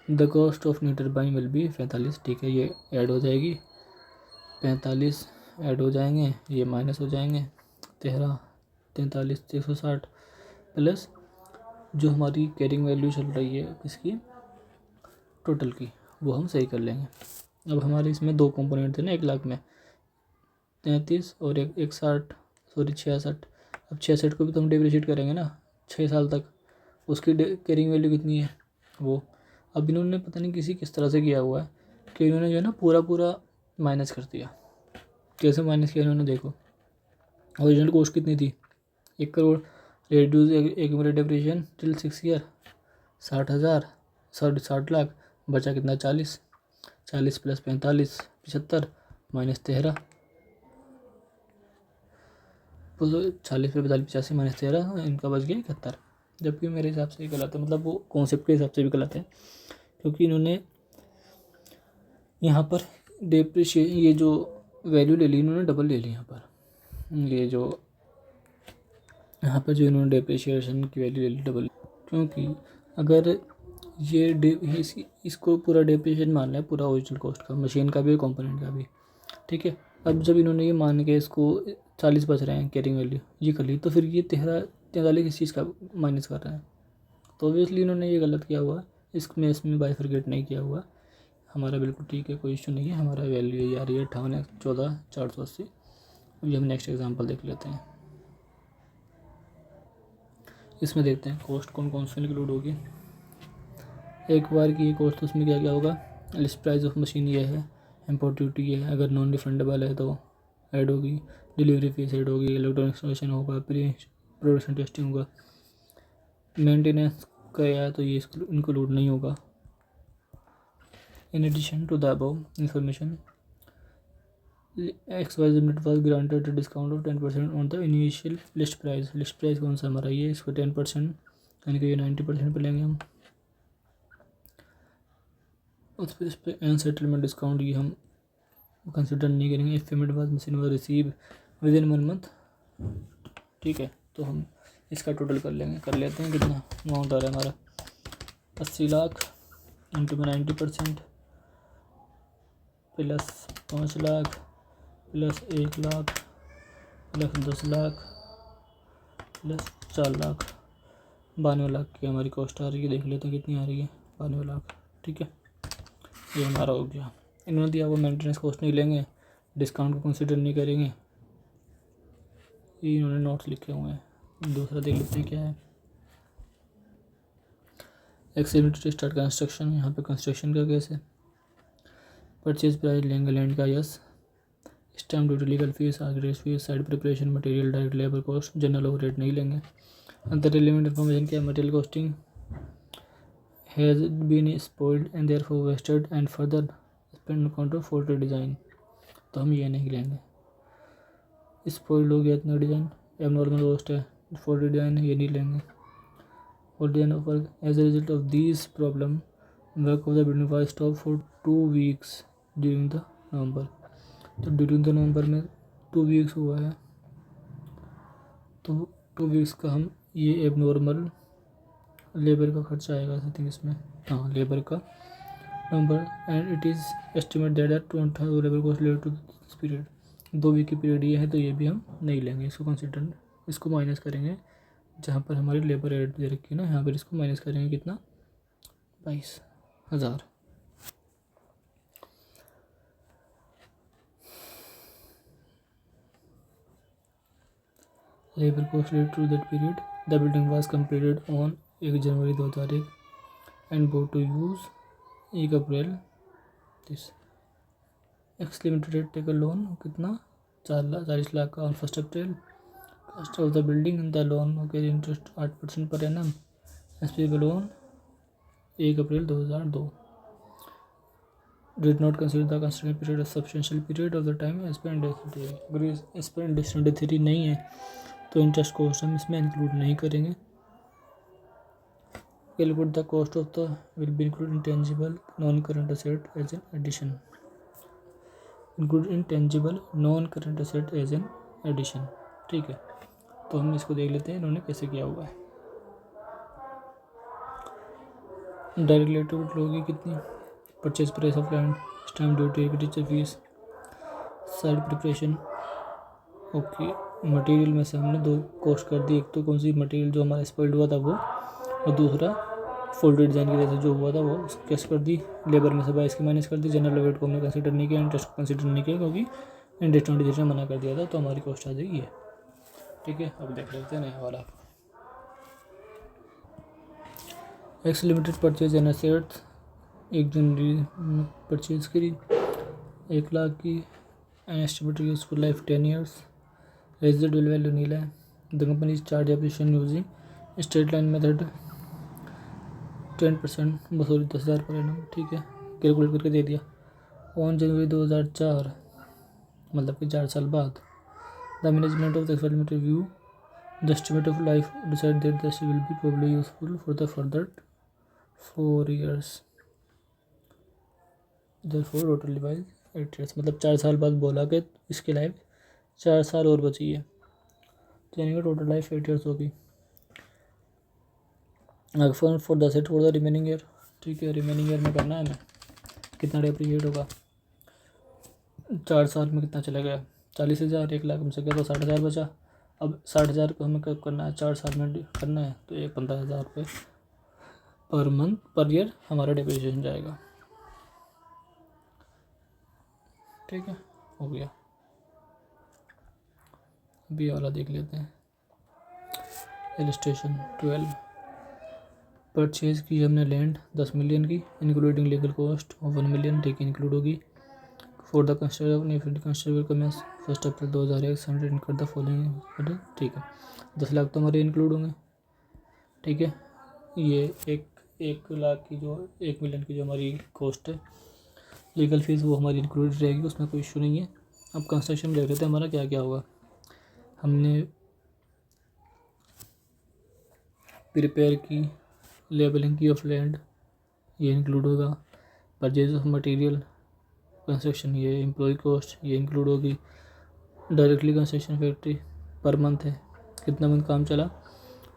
The cost of new turbine will be 45, ठीक है, ये ऐड हो जाएगी, 45 ऐड हो जाएंगे, ये माइनस हो जाएंगे, 43,43,160 प्लस जो हमारी कैरिंग वैल्यू चल रही है किसकी? टोटल की, वो हम सही कर लेंगे। अब हमारे इसमें दो कंपोनेंट थे ना 1 लाख में, 33 और 61, सॉरी 66। अब 66 को भी तो हम डिप्रिशिएट करेंगे ना 6 साल तक, उसकी कैरिंग वैल्यू कितनी है वो। अब इन्होंने पता नहीं किस तरह से किया हुआ है कि इन्होंने जो है ना पूरा माइनस कर दिया। कैसे माइनस किया इन्होंने? देखो, ओरिजिनल कॉस्ट कितनी थी? 1 crore, reduce accumulated depreciation till 6 year 60,000, 60 lakh, बचा कितना? 40, 40 प्लस 45 75 माइनस 13, 40 पे 45 85 माइनस 13, इनका बच गया 71। जबकि मेरे हिसाब से ये गलत है, मतलब वो कॉन्सेप्ट के हिसाब से भी गलत है, क्योंकि इन्होंने यहाँ पर डेप्रिशिएट ये जो वैल्यू ले ली इन्होंने डबल ले ली यहाँ पर। ये जो यहाँ पर जो इन्होंने डेप्रिशिएशन की वैल्यू ले ली डबल, क्योंकि अगर ये इसको पूरा डेप्रिशिएशन मान लिया, पूरा ओरिजिनल कॉस्ट का, मशीन का भी और कंपोनेंट का भी, ठीक है। अब जब इन्होंने ये मान के इसको 40 बच रहे हैं कैरिंग वैल्यू ये कर ली, तो फिर ये 43 किस चीज़ का माइनस कर रहे हैं? तो ऑब्वियसली इन्होंने ये गलत किया हुआ है, इसमें बाइफरकेट नहीं किया हुआ। हमारा बिल्कुल ठीक है, कोई इशू नहीं है। हमारा वैल्यू ये आ रही है 58,14,480। अभी हम नेक्स्ट एग्जांपल देख लेते हैं। इसमें देखते हैं कॉस्ट कौन कौन सी इंक्लूड होगी। एक बार की कॉस्ट, तो उसमें क्या क्या होगा? लिस्ट प्राइस ऑफ मशीन ये है, इम्पोर्ट ड्यूटी ये है, अगर नॉन रिफंडेबल है तो ऐड होगी, डिलीवरी फीस ऐड होगी, इलेक्ट्रॉनिक इंस्टॉलेशन होगा, प्री प्रोडक्शन टेस्टिंग होगा, मेंटेनेंस का है तो ये इंक्लूड नहीं होगा। In addition to the above information, XYZ Limited was granted a discount of 10% on the initial list price। List price कौन सा हमारा? ये इसको 10% यानी कि ये 90% पे लेंगे हम। उस पर इस पर एन सेटलमेंट डिस्काउंट ये हम कंसिडर नहीं करेंगे। If payment was machine was receive with in 1 month, ठीक है, तो हम इसका टोटल कर लेते हैं। कितना अमाउंट आ रहा है हमारा? 80 लाख इंटू में 90% plus 5 lakh plus 1 lakh plus 10 lakh plus 4 lakh, 92 lakh की हमारी कॉस्ट आ रही है। देख लेते हैं कितनी आ रही है, 92 लाख, ठीक है, ये हमारा हो गया। इन्होंने दिया वो मेंटेनेंस कॉस्ट नहीं लेंगे, डिस्काउंट को कंसिडर नहीं करेंगे, ये इन्होंने नोट्स लिखे हुए हैं। दूसरा देख लेते हैं क्या है। एक्सलिमिटेड टू स्टार्ट कंस्ट्रक्शन, यहाँ पे कंस्ट्रक्शन का केस है। परचेज प्राइस लेंगे लैंड का, yes. Stamp duty, legal fees, architect fees, site preparation, material, direct labour cost, general overhead नहीं लेंगे। अंदर रिलेवेंट इन्फॉर्मेशन क्या है? Material costing has been spoiled and therefore wasted and further spend account of fold design, तो हम ये नहीं लेंगे। स्पॉइल्ड हो गया इतना डिज़ाइन, एबनॉर्मल कॉस्ट है, फोल्ड डिज़ाइन ये नहीं लेंगे। और then work as a result of this problem work of the building was stop for 2 weeks during the नवंबर, तो ड्यूरिंग द नवंबर में 2 वीक्स हुआ है, तो 2 वीक्स का हम ये एबनॉर्मल लेबर का खर्चा आएगा आई थिंक इसमें, हाँ लेबर का number, and it is estimate that 20 labour cost related to this period. 2 week की पीरियड ये है, तो ये भी हम नहीं लेंगे, इसको कंसिडर इसको माइनस करेंगे जहाँ पर हमारी लेबर रेट दे रखी है ना, यहाँ पर इसको माइनस करेंगे कितना, 22,000। Labour cost rate to that period, the building was completed on 1 January 2001 and go to use 1 April this. X limited take loan कितना, 40 लाख का on 1 April. Cost of the building, the loan के interest 8% पर annum as pay loan 1 April 2002। Did not consider the constraint period a substantial period of the time as per index. अगर as per index 23 नहीं है तो interest cost हम इसमें include नहीं करेंगे। Calculate the cost of the will be included intangible non-current asset as an addition। include intangible non-current asset as an addition। ठीक है, तो हम इसको देख लेते हैं इन्होंने कैसे किया हुआ है। डायरेक्ट लिएबिलिटी होगी कितनी, purchase price of land, stamp duty, agriculture fees, site preparation. Okay, material में से हमने 2 कॉस्ट कर दी, एक तो कौन सी मटेरियल जो हमारा स्पॉइल्ड हुआ था वो, और दूसरा फोल्डेड डिज़ाइन की वजह से जो हुआ था वो कैसे कर दी, लेबर में से 22 की माइनस कर दी। जनरल वेट को हमने कंसिडर नहीं किया, इंटरेस्ट को कंसिडर नहीं किया क्योंकि इंटरेस्ट 23 ने मना कर दिया था, तो हमारी कॉस्ट आ जाएगी ये। ठीक है, अब देख लेते हैं नया वाला। X limited purchase an asset 1 जनवरी में परचेज करी 1 लाख की, an estimated useful life 10 years, residual value nil है। The company is charge application using straight line method 10% वसूली 10,000 पर एनम। ठीक है, कैलकुलेट करके दे दिया। ऑन जनवरी 2004 मतलब कि 4 साल बाद, the management of the experiment view the estimate of life decide that the will B probably useful for the further 4 years, therefore total divide 8 years. मतलब 4 साल बाद बोला कि इसकी लाइफ 4 साल और बची है, तो यानी कि टोटल लाइफ 8 ईयर्स होगी। For the set for the remaining year. ठीक है, रिमेनिंग ईयर में करना है हमें, कितना डेप्रीशिएट होगा, 4 साल में कितना चला गया, 40,000, 1 लाख में से गया तो 60,000 बचा। अब 60,000 को हमें कब करना है, 4 साल में करना है, तो ये 15,000 रुपये पर मंथ पर ईयर हमारा डेप्रीशिएशन जाएगा। ठीक है, हो गया। अभी वाला देख लेते हैं, इलस्ट्रेशन 12। परचेज की हमने लैंड 10 मिलियन की, including legal cost of 1 million. ठीक है, इंक्लूड होगी। For the construction commence 1 April 2001 100 इनकर द फॉलोइंग। ठीक है, 10 लाख तो हमारे इंक्लूड होंगे। ठीक है, ये 1 लाख की जो 1 मिलियन की जो हमारी कॉस्ट है, लीगल फीस वो हमारी इंक्लूड रहेगी, उसमें कोई इशू नहीं है। अब कंस्ट्रक्शन देख लेते हैं हमारा क्या क्या होगा। हमने प्रिपेयर की, लेबलिंग की ऑफ लैंड, ये इंक्लूड होगा। परचेज ऑफ मटेरियल, कंस्ट्रक्शन, ये एम्प्लॉय कॉस्ट ये इंक्लूड होगी। Directly construction factory per month है, कितना मंथ काम चला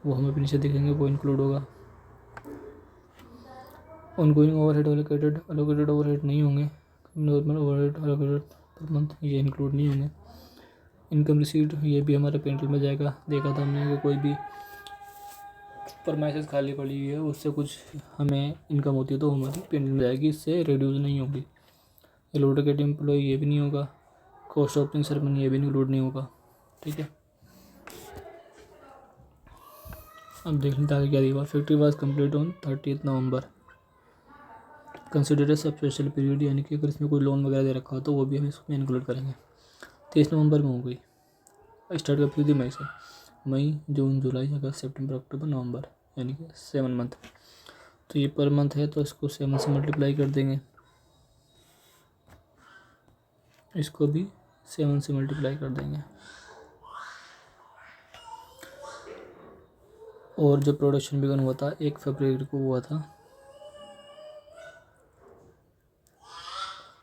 वो हमें पीछे दिखेंगे, वो इंक्लूड होगा। ऑनगोइंग ओवरहेड एलोकेटेड ओवरहेड नहीं होंगे, normal overhead allocated per month ये इंक्लूड नहीं होंगे। इनकम रिसीव्ड ये भी हमारे पेंटल में जाएगा, देखा था हमने कि कोई भी परमाइसेस खाली पड़ी हुई है उससे कुछ हमें इनकम होती है तो हमारी पेंटल में जाएगी, इससे रिड्यूस नहीं होगी। एलोकेटेड एम्प्लॉय ये भी नहीं होगा, कॉस्ट ऑफ ओपनिंग सेरेमनी ये भी इंक्लूड नहीं होगा। ठीक है, अब देख लेते हैं क्या दिया। Factory was complete on 30 November, consider सब्सपेशल पीरियड, यानी कि अगर इसमें कोई लोन वगैरह दे रखा हो तो वो भी हम इसमें इंक्लूड करेंगे। 23 नवंबर में हो गई। स्टार्ट कब थी, मई से, मई जून जुलाई अगस्त सितंबर अक्टूबर नवंबर, यानी कि 7 मंथ। तो ये पर मंथ है तो इसको 7 से मल्टीप्लाई कर देंगे, इसको भी 7 से मल्टीप्लाई कर देंगे। और जो प्रोडक्शन बिगन हुआ था 1 फरवरी को हुआ था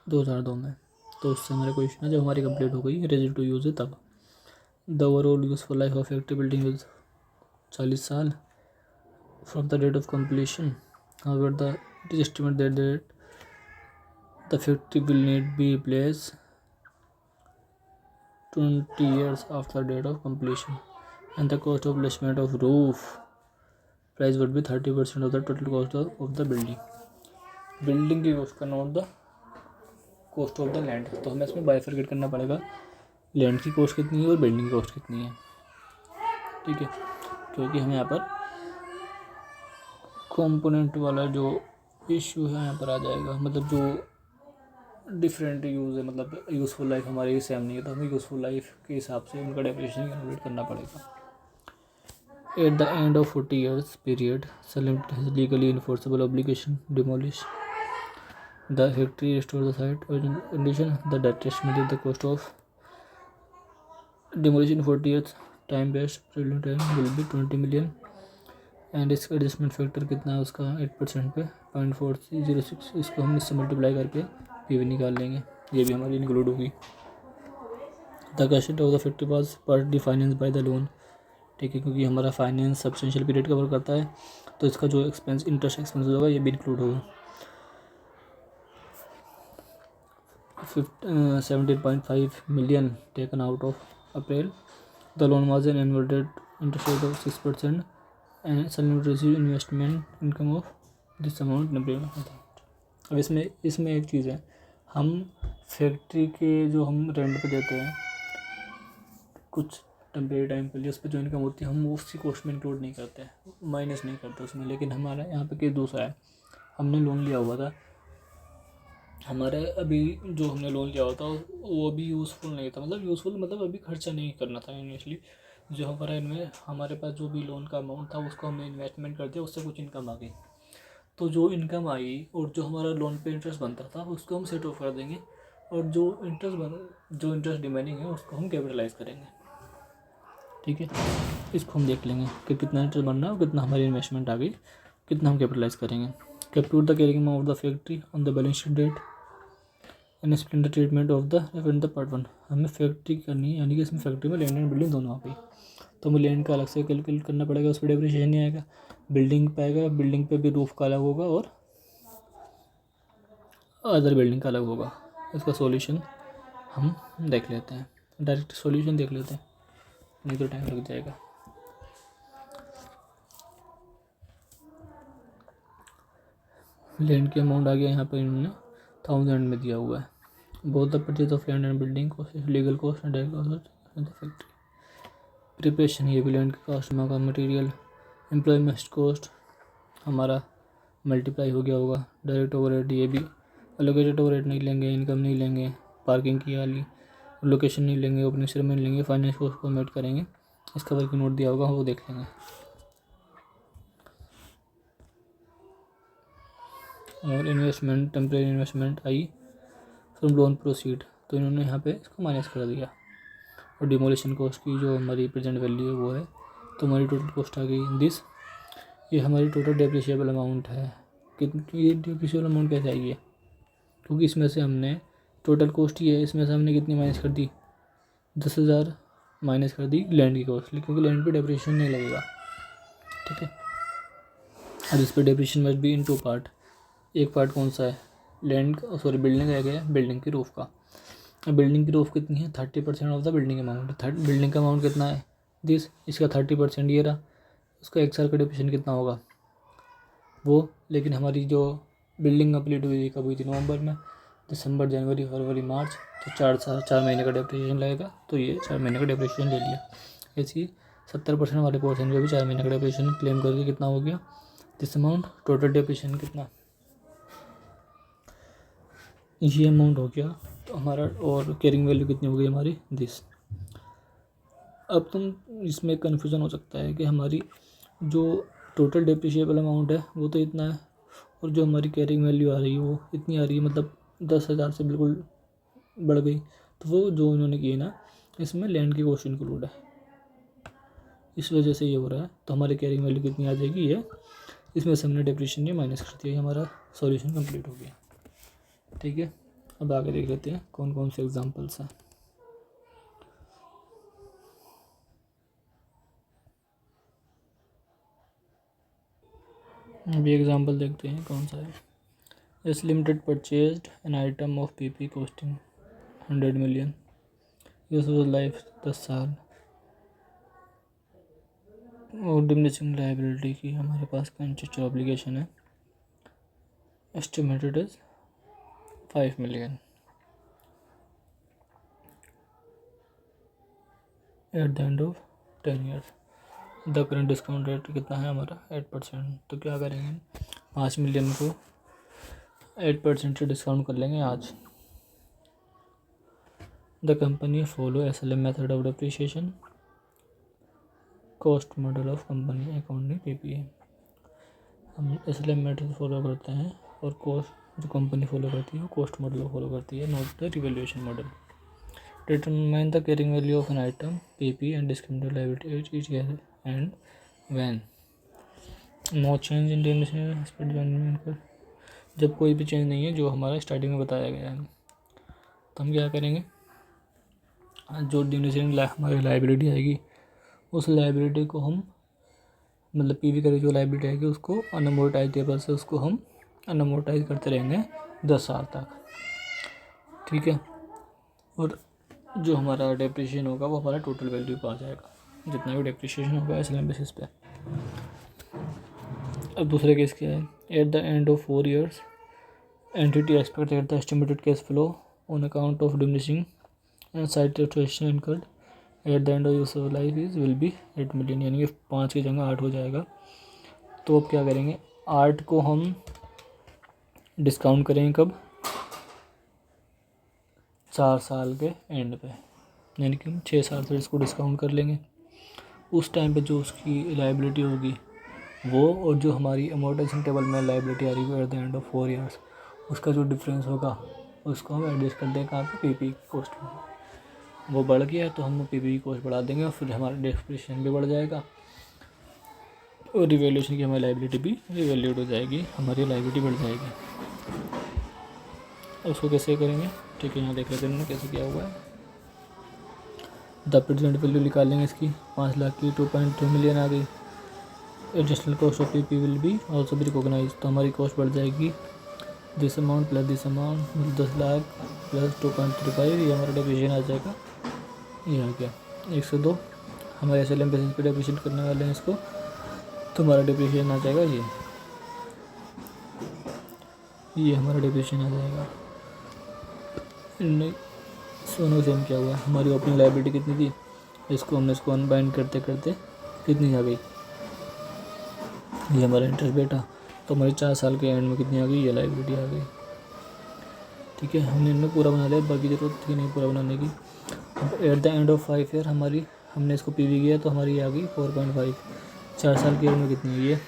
2002 में, तो उससे हमारे क्वेश्चन है जब हमारी कंप्लीट हो गई रेडी टू यूज़ है तब। The overall useful life of factory building is 40 साल from the date of completion. However the it is estimate that the factory will need be replace 20 years after date of completion. And the cost of placement of roof price would be 30% of the total cost of the building की cost करना of the cost of the land. तो हमें इसमें bifurcate करना पड़ेगा, land की cost कितनी है और बिल्डिंग की कॉस्ट कितनी है, ठीक है। क्योंकि हमें यहाँ पर कंपोनेंट वाला जो इशू है यहाँ पर आ जाएगा, मतलब जो डिफरेंट यूज़ है, मतलब यूज़फुल लाइफ हमारी सेम नहीं है, तो हमें यूज़फुल लाइफ के हिसाब से उनका डेफिनेशन कैलकुलेट करना पड़ेगा। At the end of 40 years period, Salem has legally enforceable obligation demolish the factory, restore the site original condition. The debt estimated the cost of demolition 40 years time based prelim time will be 20 million and इसका adjustment factor कितना है उसका 8% पे 0.406, इसको हम इससे multiply करके P V निकाल लेंगे, ये भी हमारी इंक्लूड होगी। The cash of the factory was partly finance by the loan, ठीक है, क्योंकि हमारा फाइनेंस सब्सटेंशियल पीरियड कवर करता है, तो इसका जो एक्सपेंस इंटरेस्ट एक्सपेंस होगा ये भी इंक्लूड होगा। 17.5 million taken out of April. The loan was an annual rate interest rate of 6% and salary receive investment income of this amount. अब इसमें एक चीज़ है, हम फैक्ट्री के जो हम रेंट पे देते हैं कुछ टेम्परेरी टाइम के लिए, उस पर जो इनकम होती है हम वो उसकी कॉस्ट में इंक्लूड नहीं करते, माइनस नहीं करते उसमें। लेकिन हमारा यहाँ पे केस दूसरा है, हमने लोन लिया हुआ था, हमारे अभी जो हमने लोन लिया हुआ था वो अभी यूज़फुल नहीं था, मतलब अभी खर्चा नहीं करना था इनिशियली। जो हमारा इनमें हमारे पास जो भी लोन का अमाउंट था उसको हमने इन्वेस्टमेंट कर दिया, उससे कुछ इनकम आ गई, तो जो इनकम आई और जो हमारा लोन पे इंटरेस्ट बनता था उसको हम सेट ऑफ कर देंगे, और जो इंटरेस्ट रिमेनिंग है उसको हम कैपिटलाइज करेंगे, ठीक है। इसको हम देख लेंगे कि कितना इंटरेस्ट बन रहा है और कितना हमारी इन्वेस्टमेंट आ गई, कितना हम कैपिटलाइज करेंगे। Capture the carrying amount of the factory on the balance sheet date and explain the treatment of the the part 1। हमें फैक्ट्री करनी है, यानी कि इसमें फैक्ट्री में लैंड एंड बिल्डिंग दोनों आ गई, तो हमें लैंड का अलग से कैलकुलेट करना पड़ेगा, उस पर डेप्रिसिएशन नहीं आएगा। बिल्डिंग पे आएगा, बिल्डिंग पे भी रूफ का अलग होगा और अदर बिल्डिंग का अलग होगा। इसका सॉल्यूशन हम देख लेते हैं, डायरेक्ट सॉल्यूशन देख लेते हैं, नहीं तो टाइम लग जाएगा। लैंड की अमाउंट आ गया यहाँ पर, इन्होंने 1000 में दिया हुआ है। Both the purchase of land and building cost, legal cost and direct cost of factory. Preparation, ये भी लैंड की कॉस्ट का मटेरियल। एम्प्लॉयमेंट कॉस्ट हमारा मल्टीप्लाई हो गया होगा। डायरेक्ट ओवरहेड, ये भी एलोकेटेड ओवरहेड नहीं लेंगे, इनकम नहीं लेंगे, पार्किंग की वाली लोकेशन नहीं लेंगे, ओपनिंग सेरेमनी लेंगे, फाइनेंस कॉस्ट को मेट करेंगे। इसका वर्किंग नोट दिया होगा वो देख लेंगे। और investment, temporary investment I from loan proceed, तो इन्होंने यहाँ पे इसको माइनस कर दिया। और डिमोलिशन कॉस्ट की जो हमारी प्रेजेंट वैल्यू है वो है, तो हमारी टोटल कॉस्ट आ गई दिस। ये हमारी टोटल डेप्रिशिएबल अमाउंट है। कितनी ये डेप्रिशिएबल अमाउंट कैसे आई है, क्योंकि इसमें से हमने टोटल कॉस्ट ही है, इसमें से हमने कितनी माइनस कर दी, 10,000 माइनस कर दी लैंड की कॉस्ट, क्योंकि लैंड पे डेप्रिशिएशन नहीं लगेगा, ठीक है। और इस पर depreciation must be in 2 part. एक पार्ट कौन सा है, बिल्डिंग का है, बिल्डिंग की रूफ का। बिल्डिंग की रूफ कितनी है, 30% of the building amount. Building का अमाउंट कितना है दिस, इसका 30% ये रहा, उसका 1 साल का डेप्रिशिएशन कितना होगा वो। लेकिन हमारी जो बिल्डिंग कंप्लीट हुई थी, कब हुई थी, नवंबर में, दिसंबर, जनवरी, फरवरी, मार्च, तो 4 महीने का डेप्रिशिएशन लगेगा, तो ये 4 महीने का डेप्रिशिएशन ले लिया। ऐसी 70% वाले पोर्शन पे भी 4 महीने का डेप्रिशिएशन क्लेम करके कितना हो गया दिस अमाउंट। टोटल डेप्रिशिएशन कितना, ये अमाउंट हो गया, तो हमारा और कैरिंग वैल्यू कितनी हो गई हमारी दिस। अब तुम इसमें कन्फ्यूज़न हो सकता है कि हमारी जो टोटल डेप्रिशिएबल अमाउंट है वो तो इतना है, और जो हमारी कैरिंग वैल्यू आ रही है वो इतनी आ रही है, मतलब 10,000 से बिल्कुल बढ़ गई। तो वो जो इन्होंने किए ना, इसमें लैंड की कॉस्ट इंक्लूड है, इस वजह से ये हो रहा है। तो हमारी कैरिंग वैल्यू कितनी आ जाएगी, ये इसमें से हमने डेप्रिशिएशन माइनस कर दिया, हमारा सॉल्यूशन कंप्लीट हो गया, ठीक है। अब आगे देख लेते हैं कौन कौन से एग्जांपल्स हैं। अभी एग्जांपल देखते हैं कौन सा है। S limited purchased N item of PP costing 100 million, useful life 10 साल, और डिमिनिशिंग लायबिलिटी की हमारे पास कंट्रेक्चुअल ऑब्लिगेशन है, estimated is 5 million eight the end of 10 years। The current discount rate कितना है हमारा 8%। तो क्या करेंगे, 5 million को 8% से डिस्काउंट कर लेंगे आज। The company follow SLM method of depreciation, cost model of company accounting PPA। हम SLM मेथड फॉलो करते हैं और कॉस्ट जो कंपनी फॉलो करती है वो कॉस्ट मॉडल फॉलो करती है, not the revaluation model. Determine the carrying value of an item PP and discounted liability each year and when no change in diminishing. जब कोई भी चेंज नहीं है जो हमारा स्टार्टिंग में बताया गया है, तो हम क्या करेंगे, जो डिमिनिशिंग हमारी लायबिलिटी आएगी उस लायबिलिटी को हम मतलब PV का जो लायबिलिटी आएगी उसको अनअमोर्टाइजेबल से उसको हम अनअमोर्टाइज करते रहेंगे 10 साल तक, ठीक है। और जो हमारा डेप्रिशिएशन होगा वो हमारा टोटल वैल्यू पे आ जाएगा, जितना भी डेप्रिशिएशन होगा SLM बेसिस पे। अब दूसरे केस क्या है, eight the end of 4 years entity expect that the estimated cash flow on account of diminishing and site transfer incurred eight the end of useful life is will be 8 million, यानी कि 5 की जगह 8 हो जाएगा। तो अब क्या करेंगे, 8 को हम डिस्काउंट करेंगे कब, 4 साल के एंड पे, यानी कि हम 6 साल से इसको डिस्काउंट कर लेंगे। उस टाइम पे जो उसकी लायबिलिटी होगी वो, और जो हमारी अमोर्टाइजेशन टेबल में लायबिलिटी आ रही है eight the end of 4 years, उसका जो डिफरेंस होगा उसको हम एडजस्ट कर देंगे कहाँ पे, PP कॉस्ट में। वो बढ़ गया तो हम PP कॉस्ट बढ़ा देंगे और फिर हमारा डेप्रिसिएशन भी बढ़ जाएगा और रिवैल्यूएशन की हमारी लायबिलिटी भी रिवैल्यूड हो जाएगी, हमारी लायबिलिटी बढ़ जाएगी। उसको कैसे करेंगे, ठीक है, यहाँ देख लेते हैं कैसे किया हुआ है। द प्रेजेंट वैल्यू निकाल लेंगे इसकी, 5 लाख की 2.2 million आ गई। Additional cost of PP will be also भी रिकॉग्नाइज, तो हमारी कॉस्ट बढ़ जाएगी this amount plus this amount, 10 lakh plus 2.35, ये हमारा डेप्रिसिएशन आ जाएगा। ये आ गया 102, हमारे SLM बेसिस पे डेप्रिशिएट करने वाले हैं इसको, तो हमारा डेप्रिसिएशन आ जाएगा ये हमारा डेप्रिसिएशन आ जाएगा। सोनो सेम क्या हुआ, हमारी ओपनिंग लायबिलिटी कितनी थी, इसको अनबाइंड करते करते कितनी आ गई, ये हमारा इंटरेस्ट बेटा, तो हमारी 4 साल के एंड में कितनी आ गई, ये लायबिलिटी आ गई, ठीक है। हमने इनमें पूरा बना लिया, बाकी जरूरत थी नहीं पूरा बनाने की। अब eight the end of 5 year हमने इसको PV किया तो हमारी आ गई 4.5, 4 साल के एंड में कितनी है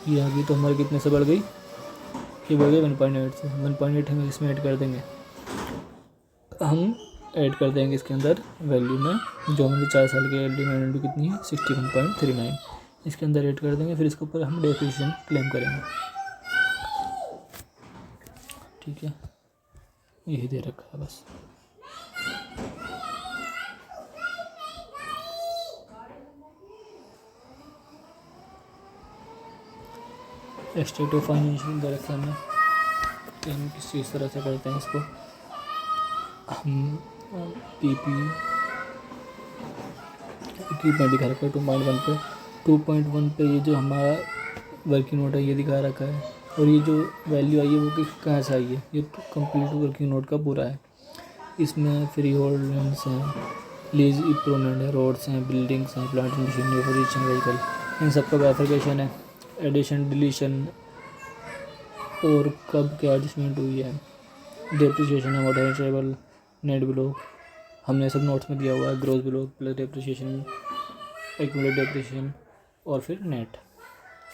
ये आ गई, तो हमारी कितने से बढ़ गई, ये बढ़ गई 1.8 से। 1.8 हम इसमें ऐड कर देंगे, हम ऐड कर देंगे इसके अंदर वैल्यू में, जो हमारी 4 साल की वैल्यू कितनी है 61.39, इसके अंदर ऐड कर देंगे, फिर इसके ऊपर हम डेप्रिसिएशन क्लेम करेंगे, ठीक है। यही दे रखा है बस। एक्सट्रैक्टिव फाइनेंशियल डायरेक्शन में कि हम किस तरह से करते हैं इसको, हम PP इक्विपमेंट दिखा रखा है 2.1 पे, 2.1 पे ये जो हमारा वर्किंग नोट है ये दिखा रखा है, और ये जो वैल्यू आई है वो कहाँ से आई है, ये तो कंप्लीट वर्किंग नोट का पूरा है। इसमें फ्री होल्ड लैंड्स हैं, लीज इम्प्रूवमेंट है, रोड्स हैं, बिल्डिंग्स हैं, प्लांट मशीनरी, पोजीशन व्हीकल, इन सब का बाइफरकेशन है, एडिशन डिलीशन और कब क्या एडजस्टमेंट हुई है, डेप्रिसिएशन है, अमोर्टाइजेबल, नेट ब्लॉक, हमने सब नोट्स में दिया हुआ है, growth block plus depreciation, accumulate depreciation और फिर नेट,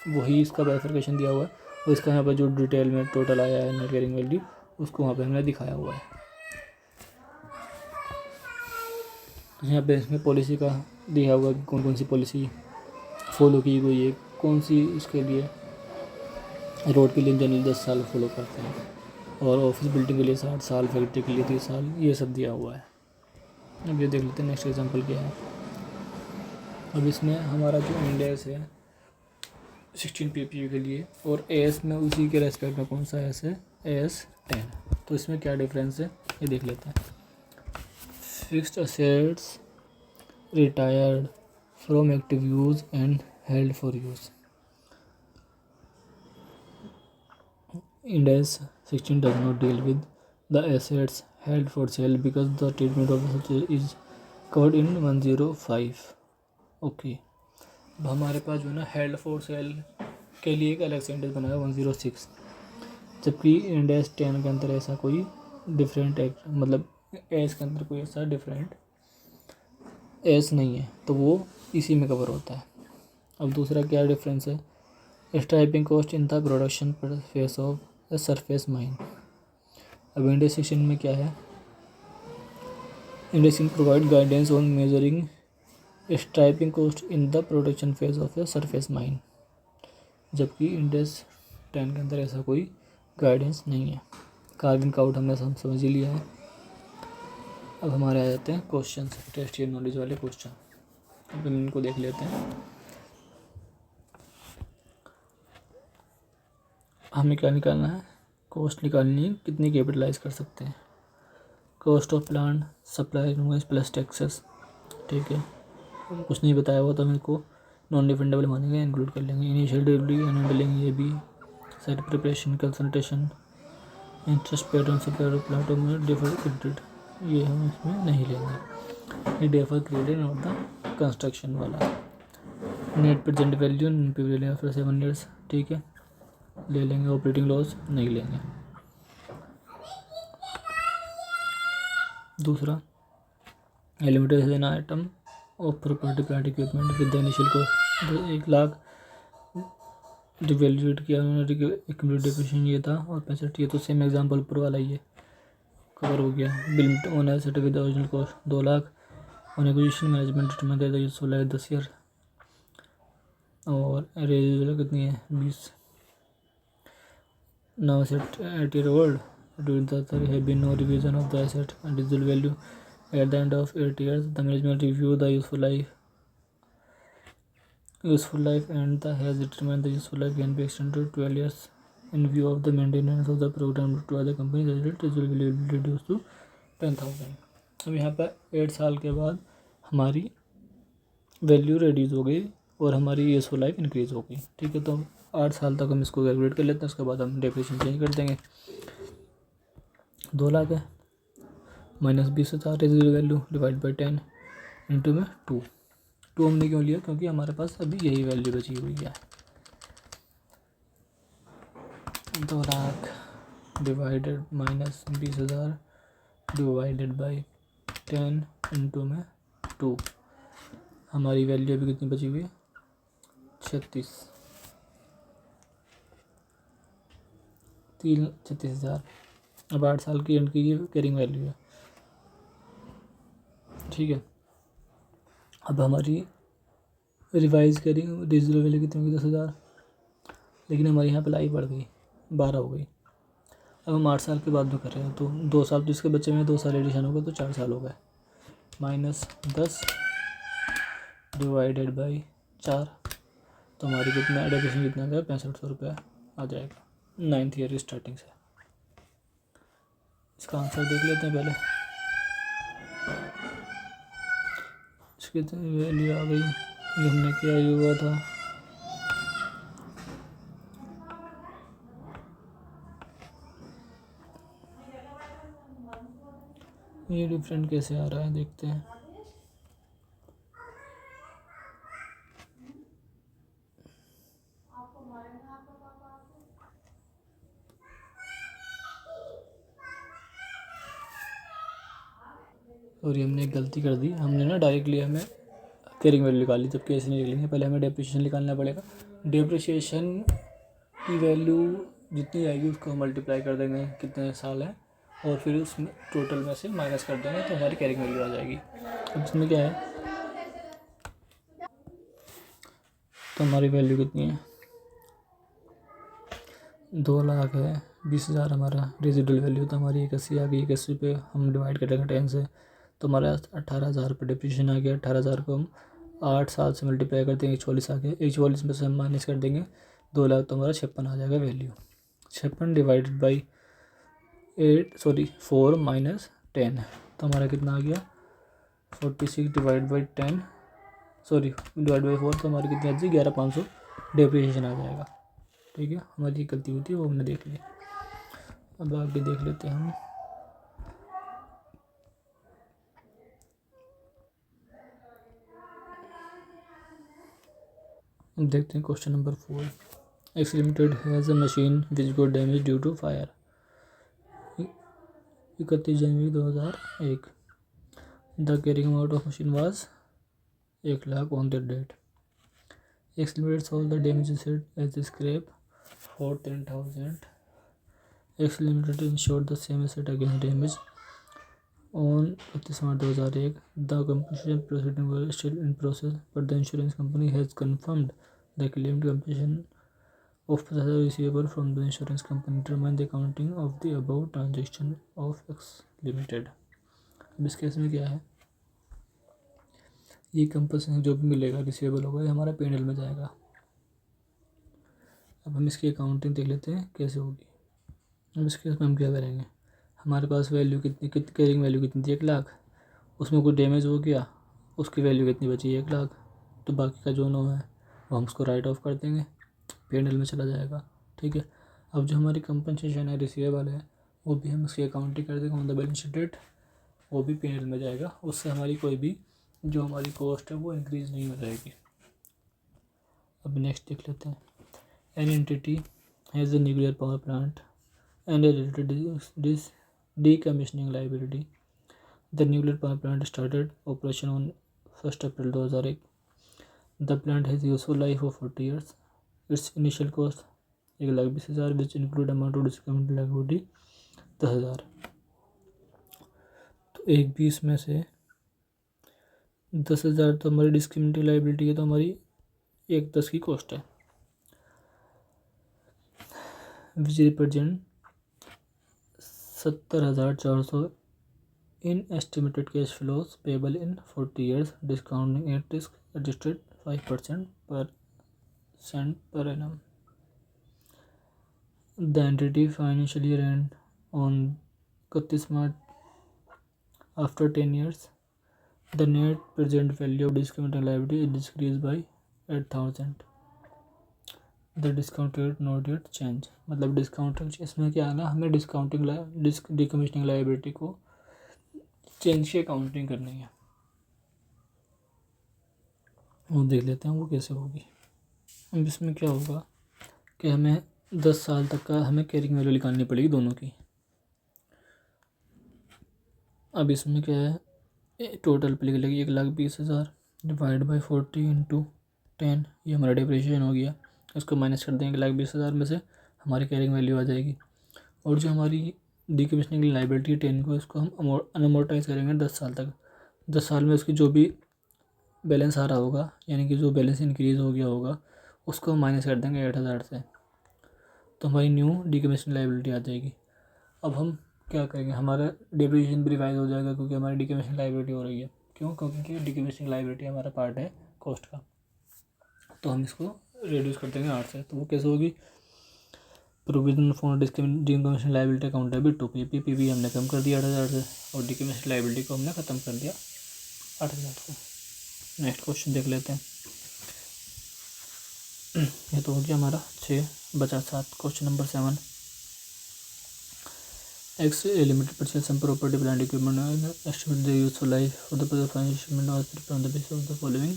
वही इसका बाइफरकेशन दिया हुआ है, और इसका यहाँ पर जो डिटेल में टोटल आया है नेट कैरिंग वैल्यू उसको वहाँ पे हमने दिखाया हुआ है। यहाँ पे इसमें पॉलिसी का दिया हुआ कि कौन कौन सी पॉलिसी फॉलो की गई है, कौन सी इसके लिए, रोड के लिए जनरल 10 साल फॉलो करते हैं, और ऑफिस बिल्डिंग के लिए 60 साल, फैक्ट्री के लिए 30 साल, ये सब दिया हुआ है। अब ये देख लेते हैं नेक्स्ट एग्जांपल क्या है। अब इसमें हमारा जो इंडेक्स है 16 PPU के लिए, और AS में उसी के रेस्पेक्ट में कौन सा AS है, AS10, तो इसमें क्या डिफरेंस है ये देख लेते हैं। Fixed assets, retired, from active use and held for use. Ind AS 16 does not deal with the assets held for sale because the treatment of such is covered in 105. Okay, अब हमारे पास जो है ना हेल्ड फॉर सेल के लिए एक अलग से इंडेक्स बनाया 106, जबकि इंड AS 10 के अंदर ऐसा कोई डिफरेंट मतलब एस के अंदर कोई ऐसा डिफरेंट एस नहीं है, तो वो इसी में कवर होता है। अब दूसरा क्या डिफरेंस है, striping cost in the production face of the surface mine. अब इंडेक्स 16 में क्या है, indexing provide guidance on measuring striping cost in the production phase of a surface mine, जबकि इंडेक्स 10 के अंदर ऐसा कोई गाइडेंस नहीं है। कार्विंग का आउट हमने समझ ही लिया है। अब हमारे आ जाते हैं क्वेश्चन, टेस्ट या नॉलेज वाले क्वेश्चन। अब हम इनको देख लेते हैं। हमें क्या निकालना है, कॉस्ट निकालनी है, कितनी कैपिटलाइज कर सकते हैं। Cost of plant supply invoice plus taxes, ठीक है। कुछ नहीं बताया हुआ तो हम इनको नॉन रिफंडेबल मानेंगे, इंक्लूड कर लेंगे। इनिशियल डिलीवरी एंड हैंडलिंग, ये भी। Site preparation, consultation, interest paid on supply of plant में डिफर क्रेडिट, ये हम इसमें नहीं लेंगे। ये डिफर क्रेडिट और द कंस्ट्रक्शन वाला। नेट प्रेजेंट वैल्यू ले लेंगे फिर 7 ईयर्स, ठीक है, ले लेंगे। ऑपरेटिंग लॉस नहीं लेंगे। दूसरा, एलिमिटेशन item of property plant equipment with the initial cost 1 lakh डिवेल्यूट किया उन्होंने, एक्यूमुलेटेड डिप्रेशन ये था, और 65, ये तो सेम एग्जांपल ऊपर वाला ही है, कवर हो गया। Bill on asset with original cost 2 lakh, on acquisition management return दे दो 16 10 ईयर, और रेजिडुअल कितनी है 20। Now asset 8 year old, during the have been no revision of the asset and residual value at the end of 8 years the management review the useful life and the has determined the useful life can be extended to 12 years in view of the maintenance of the program to other companies as it will be reduced to 10,000। अब यहाँ पर 8 साल के बाद हमारी value reduce हो गई और हमारी यूजफुल लाइफ इंक्रीज़ हो गई, ठीक है। तो 8 साल तक हम इसको कैलकुलेट कर लेते हैं, उसके बाद हम डेफिनेशन चेंज कर देंगे। 2 लाख है minus 20,000 residual value divide by 10 into में 2 हमने क्यों लिया, क्योंकि हमारे पास अभी यही वैल्यू बची हुई है। 2 lakh divided minus 20,000 divided by 10 into में 2, हमारी वैल्यू अभी कितनी बची हुई है 36,000। अब 8 साल की एंड की ये कैरिंग वैल्यू है, ठीक है। अब हमारी रिवाइज करेंगे रेजिडुअल वैल्यू कितनी होगी 10,000, लेकिन हमारी यहाँ पे लाइफ बढ़ गई 12 हो गई। अब हम 8 साल के बाद में कर रहे हैं, तो 2 साल तो इसके बच्चे में 2 साल एडिशन होगा तो 4 साल हो गए। माइनस 10 डिवाइडेड बाई 4, तो हमारी कितना एडिशन कितना आ जाएगा 6500 रुपये आ जाएगा 9th ईयर स्टार्टिंग से। इसका आंसर देख लेते हैं पहले। इसकी वैल्यू आ गई, ये हमने क्या हुआ था ये डिफरेंट कैसे आ रहा है देखते हैं। और ये हमने एक गलती कर दी, हमने ना डायरेक्टली हमें कैरिंग वैल्यू निकाली, जबकि ऐसे नहीं निकलेंगे। पहले हमें डेप्रिसिएशन निकालना पड़ेगा। डेप्रिसिएशन की वैल्यू जितनी आएगी उसको मल्टीप्लाई कर देंगे कितने साल है, और फिर उसमें टोटल में से माइनस कर देंगे तो हमारी कैरिंग वैल्यू आ जाएगी। अब इसमें क्या है, तो हमारी वैल्यू कितनी है 2 लाख है 20,000 हमारा रेजिडुअल वैल्यू, तो हमारी 81 आ गई। 81 पे हम डिवाइड करेंगे 10 से, तो हमारा 18,000 रुपये डिप्रिसिएशन आ गया। 18,000 को हम 8 साल से मल्टीप्लाई कर देंगे 44 आ गया। 44 में से हम माइनस कर देंगे 2 लाख, तो हमारा 56 आ जाएगा वैल्यू। 56 डिवाइडेड बाई 4 माइनस 10, तो हमारा कितना आ गया 46 divide by 10 sorry divide by 4, तो हमारी कितनी आ जाएगी 11,500 डेप्रिसिएशन आ जाएगा। ठीक है, हमारी गलती होती है वो हमने देख ली। अब आगे देख लेते हैं हम। देखते हैं question number 4। X limited has a machine which got damage due to fire. 31 January 2001। The carrying amount of machine was 1,00,000 on the date. X limited sold the damage as scrap for 10,000। X limited insured the same asset against damage on 31 March 2001। द compensation proceedings were still in process, but the insurance company has confirmed the claimed compensation of the receivable from the insurance company. Determine the accounting of the above transaction of X Limited. अब इस case में क्या है, ये compensation जो भी मिलेगा receivable होगा ये हमारा P&L में जाएगा। अब हम इसकी अकाउंटिंग देख लेते हैं कैसे होगी। अब इस केस में हम क्या करेंगे, हमारे पास वैल्यू कितनी कैरिंग वैल्यू कितनी थी 1,00,000, उसमें कुछ डैमेज हो गया, उसकी वैल्यू कितनी बची 1,00,000, तो बाकी का जो 9 है वो हम उसको राइट ऑफ कर देंगे, P&L में चला जाएगा। ठीक है, अब जो हमारी कंपनसेशन है रिसीवेबल है वो भी हम उसकी अकाउंटिंग कर देंगे on the balance sheet date, वो भी P&L में जाएगा। उससे हमारी कोई भी जो हमारी कॉस्ट है वो इंक्रीज़ नहीं हो जाएगी। अब नेक्स्ट देख लेते हैं। An entity has a nuclear power plant and a related decommissioning liability. The nuclear power plant started operation on 1st April 2001. The plant has useful life of 40 years. Its initial cost 1,20,000 which include amount of discount liability 10,000। तो 1,20,000 में से 10,000 तो हमारी discounting liability है, तो हमारी 1,10,000 की cost है, which represent 70,400 in estimated cash flows payable in 40 years, discounting at risk adjusted 5% per annum. The entity financially ran on 31 March after 10 years. The net present value of discounting liability is decreased by 8,000. The discount rate not yet change। मतलब discounting इसमें क्या आना, हमें डिकमिशनिंग liability को change की accounting करनी है, वो देख लेते हैं वो कैसे होगी। अब इसमें क्या होगा कि हमें 10 साल तक का हमें कैरिंग वैल्यू निकालनी पड़ेगी दोनों की। अब इसमें क्या है, टोटल पे लगेगी 1,20,000 डिवाइड बाई 40 इंटू 10, ये हमारा डिप्रिशिएशन हो गया। इसको माइनस कर देंगे 1,20,000 में से हमारी कैरिंग वैल्यू आ जाएगी। और जो हमारी डिकमिशनिंग की लाइबिलिटी 10 को, इसको हम अनअमोर्टाइज करेंगे 10 साल तक। 10 साल में उसकी जो भी बैलेंस आ रहा होगा, यानी कि जो बैलेंस इंक्रीज़ हो गया होगा, उसको हम माइनस कर देंगे 8,000 से, तो हमारी न्यू डिकमिशनिंग लाइबिलिटी आ जाएगी। अब हम क्या करेंगे, हमारा डिप्रिसिएशन भी रिवाइज हो जाएगा क्योंकि हमारी डिकमिशनिंग लाइबिलिटी हो रही है। क्यों? क्योंकि डिकमिशनिंग लाइबिलिटी हमारा पार्ट है कॉस्ट का, तो हम इसको रिड्यूस कर देंगे 8 से। तो वो कैसे होगी, प्रोविजन फॉर डिकमिशनिंग लाइबिलिटी अकाउंट है भी 2 पी हमने कम कर दिया 8,000 से, और डिकमिशनिंग लाइबिलिटी को हमने ख़त्म कर दिया 8,000 से। नेक्स्ट क्वेश्चन देख लेते हैं। ये तो हो गया हमारा 6, बचा 7। Question number 7। X Limited purchase some property, plant, equipment and estimate the useful life for the financial statement was on the basis of the following।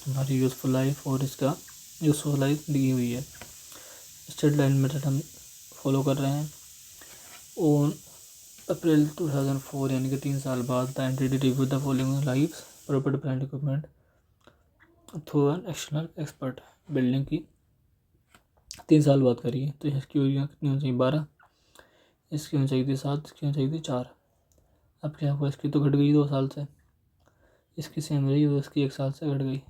हमारी यूज़फुल लाइफ और इसका यूज़फुल लाइफ दी हुई है। स्ट्रेट लाइन मेथड हम follow कर रहे हैं। On April 2004 यानी कि 3 साल बाद the entity review the following life property, plant, equipment through an external expert. Building की 3 साल बाद करिए, तो इसकी यूरिया कितनी होनी चाहिए 12, इसकी होनी चाहिए थी 7, इसकी होनी चाहिए थी 4। अब क्या हुआ, इसकी तो घट गई 2 साल से, इसकी सेम रही और इसकी 1 साल से घट गई।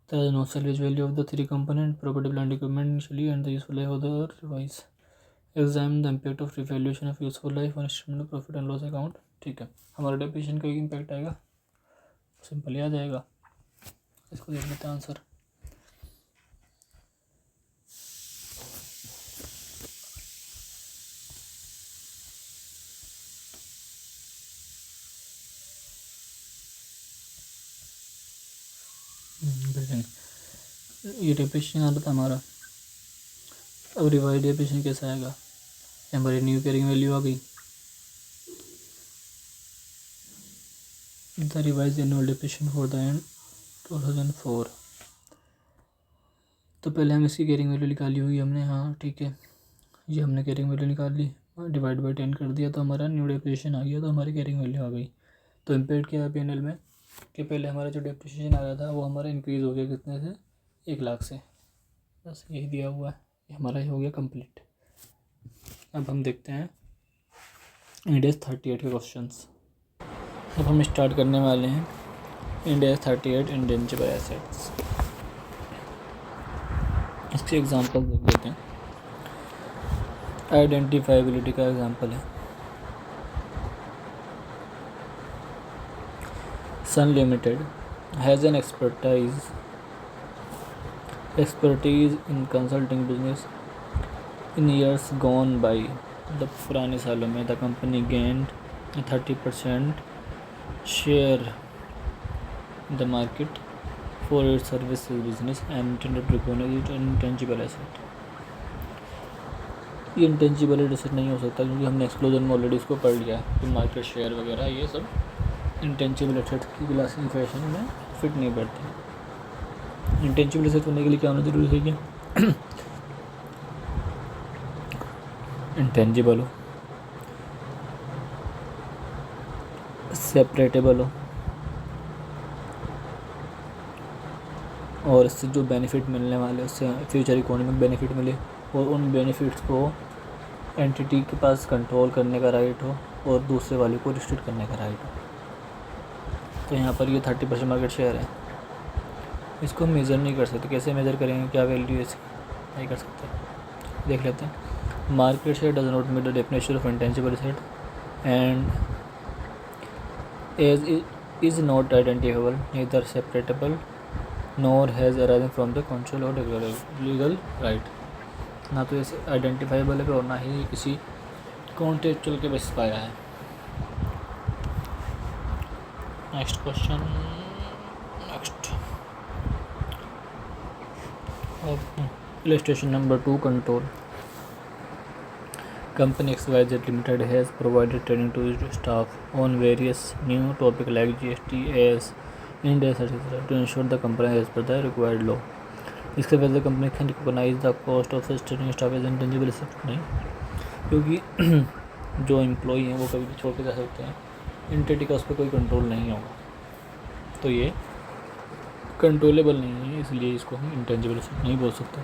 The no salvage value of the 3 component property, plant, equipment initially and the useful life of the revise। Examine the impact of revaluation of useful life on estimate of profit and loss account। ठीक है, हमारा depreciation का impact आएगा, simple ही आ जाएगा। इसको देख लेते हैं आंसर। बिल्डिंग, ये डेप्रिसिएशन आ रहा था हमारा। अब रिवाइज डेप्रिसिएशन कैसा आएगा, हमारी न्यू कैरिंग वैल्यू आ गई। The revise annual depreciation for the end 2004। तो पहले हम इसकी कैरिंग वैल्यू निकाली हुई हमने, हाँ ठीक है, ये हमने कैरिंग वैल्यू निकाल ली, डिवाइड बाई 10 कर दिया तो हमारा न्यू डेप्रिसिएशन आ गया, तो हमारी कैरिंग वैल्यू आ गई। तो इम्पेक्ट क्या है पी&एल में कि पहले हमारा जो डेप्रिसिएशन आ रहा था वो हमारा इंक्रीज़ हो गया कितने से, 1 लाख से। बस यही दिया हुआ है, ये हमारा ही हो गया कंप्लीट। अब हम देखते हैं इंड AS 38 के क्वेश्चंस। अब हम स्टार्ट करने वाले हैं इंड AS 38 इंटेंजिबल एसेट्स। इसके एग्जांपल देख लेते हैं। आइडेंटिफाइबिलिटी का एग्जांपल है Sun limited has an expertise in consulting business in years gone by. मतलब पुराने सालों में the company gained 30% share the market for its services business and intended to recognise it intangible asset. ये intangible asset नहीं हो सकता क्योंकि हमने एक्सक्लूजन में ऑलरेडी इसको पढ़ लिया है कि मार्केट शेयर वगैरह ये सब इंटेंजिबल एसेट की क्लासिफिकेशन में फिट नहीं बैठते। इंटेंजिबल एसेट होने के लिए क्या होना जरूरी है कि इंटेंजिबल हो, सेपरेटेबल हो और इससे जो बेनिफिट मिलने वाले उससे फ्यूचर इकोनॉमिक बेनिफिट मिले और उन बेनिफिट्स को एंटिटी के पास कंट्रोल करने का राइट हो और दूसरे वाले को रिस्ट्रिक्ट करने का राइट हो। तो यहाँ पर ये 30% मार्केट शेयर है, इसको हम मेज़र नहीं कर सकते। कैसे मेज़र करेंगे, क्या वैल्यू है इसकी, नहीं कर सकते। देख लेते हैं। Market share does not meet the definition of intangible asset and as is not identifiable neither separable nor has arising from the control और लीगल राइट। ना तो ऐसे आइडेंटिफाइबल है और ना ही किसी कॉन्ट्रेक्चुअल के बेसिस पाया है। Next question, illustration number 2, control. Company XYZ Limited has provided training to its staff on various new topics like GST, AS, Ind AS, etc. to ensure the compliance as per the required law. इसके वजह से company can recognise the cost of such training staff as intangible asset नहीं, क्योंकि जो employee हैं वो कभी भी छोड़ के जा सकते हैं, एंटिटी का उस पर कोई कंट्रोल नहीं होगा, तो ये कंट्रोलेबल नहीं है, इसलिए इसको हम इंटेंजिबल एसेट नहीं बोल सकते।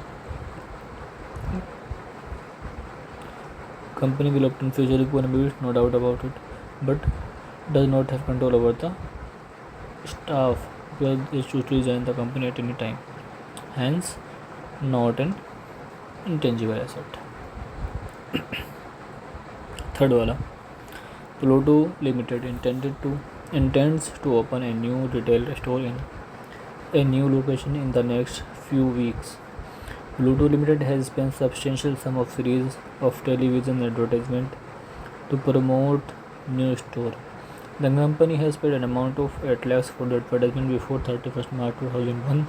Company will obtain future economies, no doubt about it, but does not have control over the staff because they choose to resign the company at any time. Hence, not an intangible asset. Third वाला, Pluto Limited intends to open a new retail store in a new location in the next few weeks. Pluto Limited has spent substantial sum of series of television advertisement to promote new store. The company has paid an amount of 8 lakhs for the advertisement before 31st March 2001.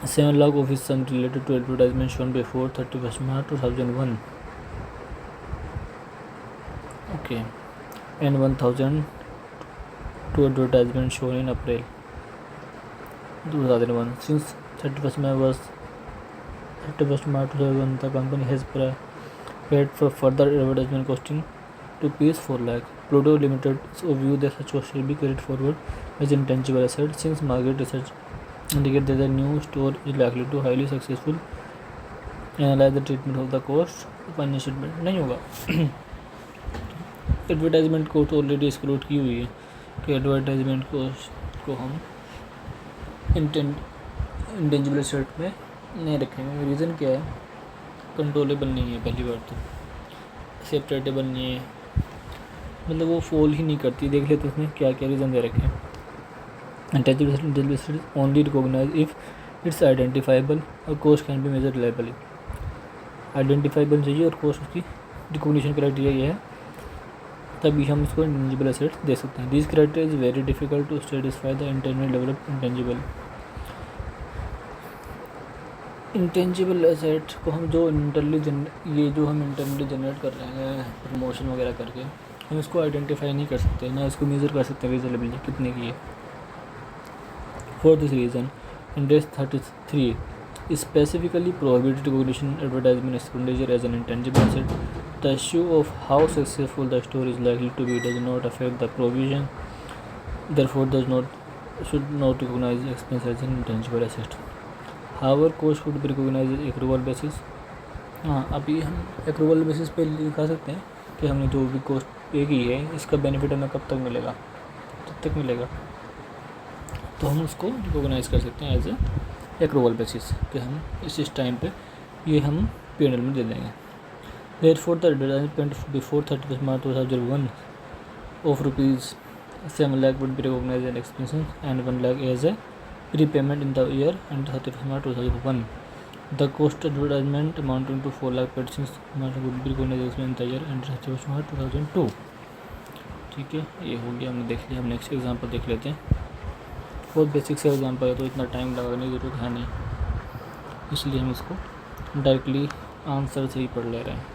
7 lakh of his sum related to advertisement shown before 31st March 2001. Okay, and 1,000 to advertisement shown in April 2001. Since 31st March 2001, the company has paid for further advertisement costing rupees 4 lakh. Pluto Limited's view that such cost will be carried forward as intangible asset since market research indicates that the new store is likely to highly successful. Analyze the treatment of the cost financial statement नहीं होगा। Advertisement को तो already exclude की हुई है कि advertisement को हम इंटेंजिबल एसेट में नहीं रखेंगे। रीज़न क्या है, कंट्रोलेबल नहीं है, पहली बार तो सेपरेटेबल नहीं है, मतलब वो फॉल ही नहीं करती। देख लेते उसमें क्या क्या रीज़न दे रखे हैं। Intangible asset only recognise if it's identifiable और cost can be measure reliably. Identifiable चाहिए और कॉस्ट उसकी रिकॉग्निशन क्राइटेरिया ये है तभी हम इसको इंटेंजिबल एसेट्स दे सकते हैं। This criteria is very difficult to satisfy the internal develop intangible. Intangible asset को हम जो इंटरनली जनरेट कर रहे हैं प्रमोशन वगैरह करके, हम इसको आइडेंटिफाई नहीं कर सकते, ना इसको मेज़र कर सकते विजिबिलिटी कितने की है। For this reason index 33 specifically prohibits recognition, advertisement expenditure as an intangible asset. The issue of how successful the store is likely to be does not affect the provision, therefore should not recognize expense as an intangible asset. However, cost should be recognized as accrual basis. हाँ, अभी हम accrual basis पे लिखा सकते हैं कि हमने जो भी कॉस्ट पे की है इसका बेनिफिट हमें कब तक मिलेगा, जब तक मिलेगा, तो हम उसको रिकोगनाइज़ कर सकते हैं एज एक्रूवल बेसिस कि हम इस टाइम पे ये हम P&L में दे देंगे। Therefore, the advertisement before 31st March 2001 of ₹7 lakh would be recognized as expenses and 1 lakh as a prepayment in the year and 31st March 2001. The cost advertisement amounting to 4 lakh paid since March would be recognized as expense in the year and 31st March 2002. ठीक है, ये हो गया, हमने देख लिया। हम next example देख लेते हैं। बहुत बेसिक से एग्जाम्पल है तो इतना टाइम लगाने की ज़रूरत है नहीं, इसलिए हम इसको डायरेक्टली आंसर से ही पढ़ ले रहे हैं।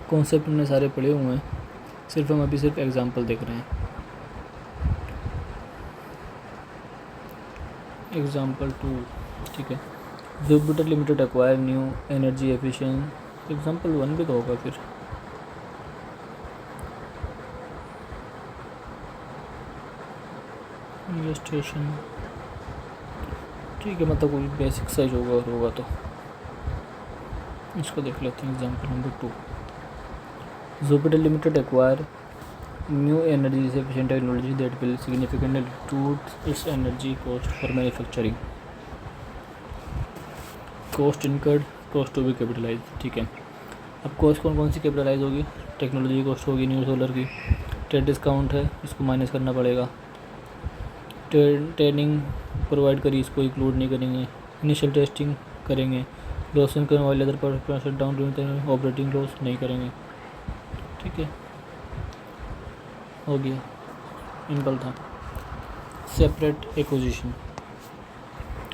कॉन्सेप्ट हमने सारे पढ़े हुए हैं, सिर्फ हम अभी सिर्फ एग्जाम्पल देख रहे हैं। एग्जाम्पल 2, ठीक है। Jupiter limited acquire new energy efficient. Example 1 भी तो होगा फिर। स्टेशन, ठीक है, मतलब कोई बेसिक साइज होगा तो इसको देख लेते हैं। Example number 2, Jupiter limited acquire new energy efficient technology that will significantly reduce its energy cost for manufacturing. Cost incurred, cost to be capitalise, ठीक है। अब कॉस्ट कौन सी कैपिटलाइज होगी? टेक्नोलॉजी कॉस्ट होगी न्यू सोलर की। ट्रेड डिस्काउंट है, इसको माइनस करना पड़ेगा। ट्रेनिंग प्रोवाइड करी, इसको इंक्लूड नहीं करेंगे। इनिशियल टेस्टिंग करेंगे। लॉस इनकम वाले अदर पर शट डाउन ऑपरेटिंग लॉस नहीं करेंगे, ठीक है, हो गया, सिंपल था। Separate acquisition,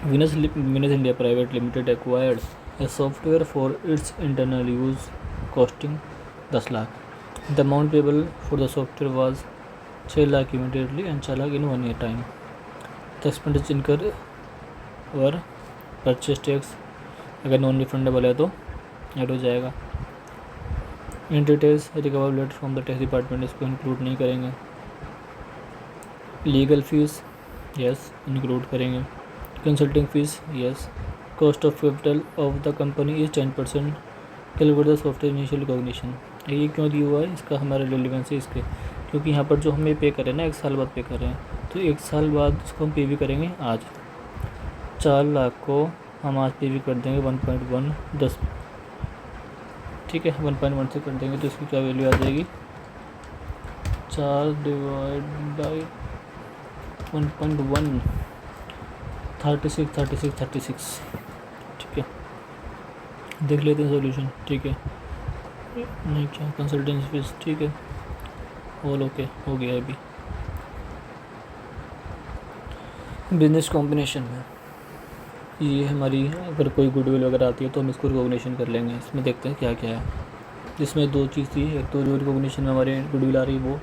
Venus India private limited acquired a software for its internal use costing 10 lakh. The amount payable for the software was 6 lakh immediately and 4 lakh in 1 year time. The expenditure इनकर और purchase tax अगर non refundable है तो add हो जाएगा। In details recover letter from the tax department, इसको include नहीं करेंगे। लीगल फीस यस इंक्लूड करेंगे। Consulting fees yes. Cost of capital of the company is 10%। Calculate the software initial recognition. ये क्यों दिया हुआ है, इसका हमारा रिलेवेंस है इसके, क्योंकि यहाँ पर जो हमें पे करें ना 1 साल बाद पे कर रहे हैं, तो 1 साल बाद इसको हम पे भी करेंगे आज। 4 लाख को हम आज पे भी कर देंगे 1.1 ठीक है, 1.1 से कर देंगे तो इसकी क्या वैल्यू आ जाएगी? 4 डिवाइड बाई 1.1 36, ठीक है। देख लेते हैं सॉल्यूशन, ठीक है। नहीं क्या कंसल्टेंसी फीस, ठीक है, ऑल ओके हो गया। अभी बिजनेस कॉम्बिनेशन में ये हमारी अगर कोई गुडविल वगैरह आती है तो हम इसको रिकॉग्निशन कर लेंगे। इसमें देखते हैं क्या क्या है। जिसमें 2 चीज़ थी, एक तो जो रिकॉग्निशन में हमारे गुडविल आ रही है वो,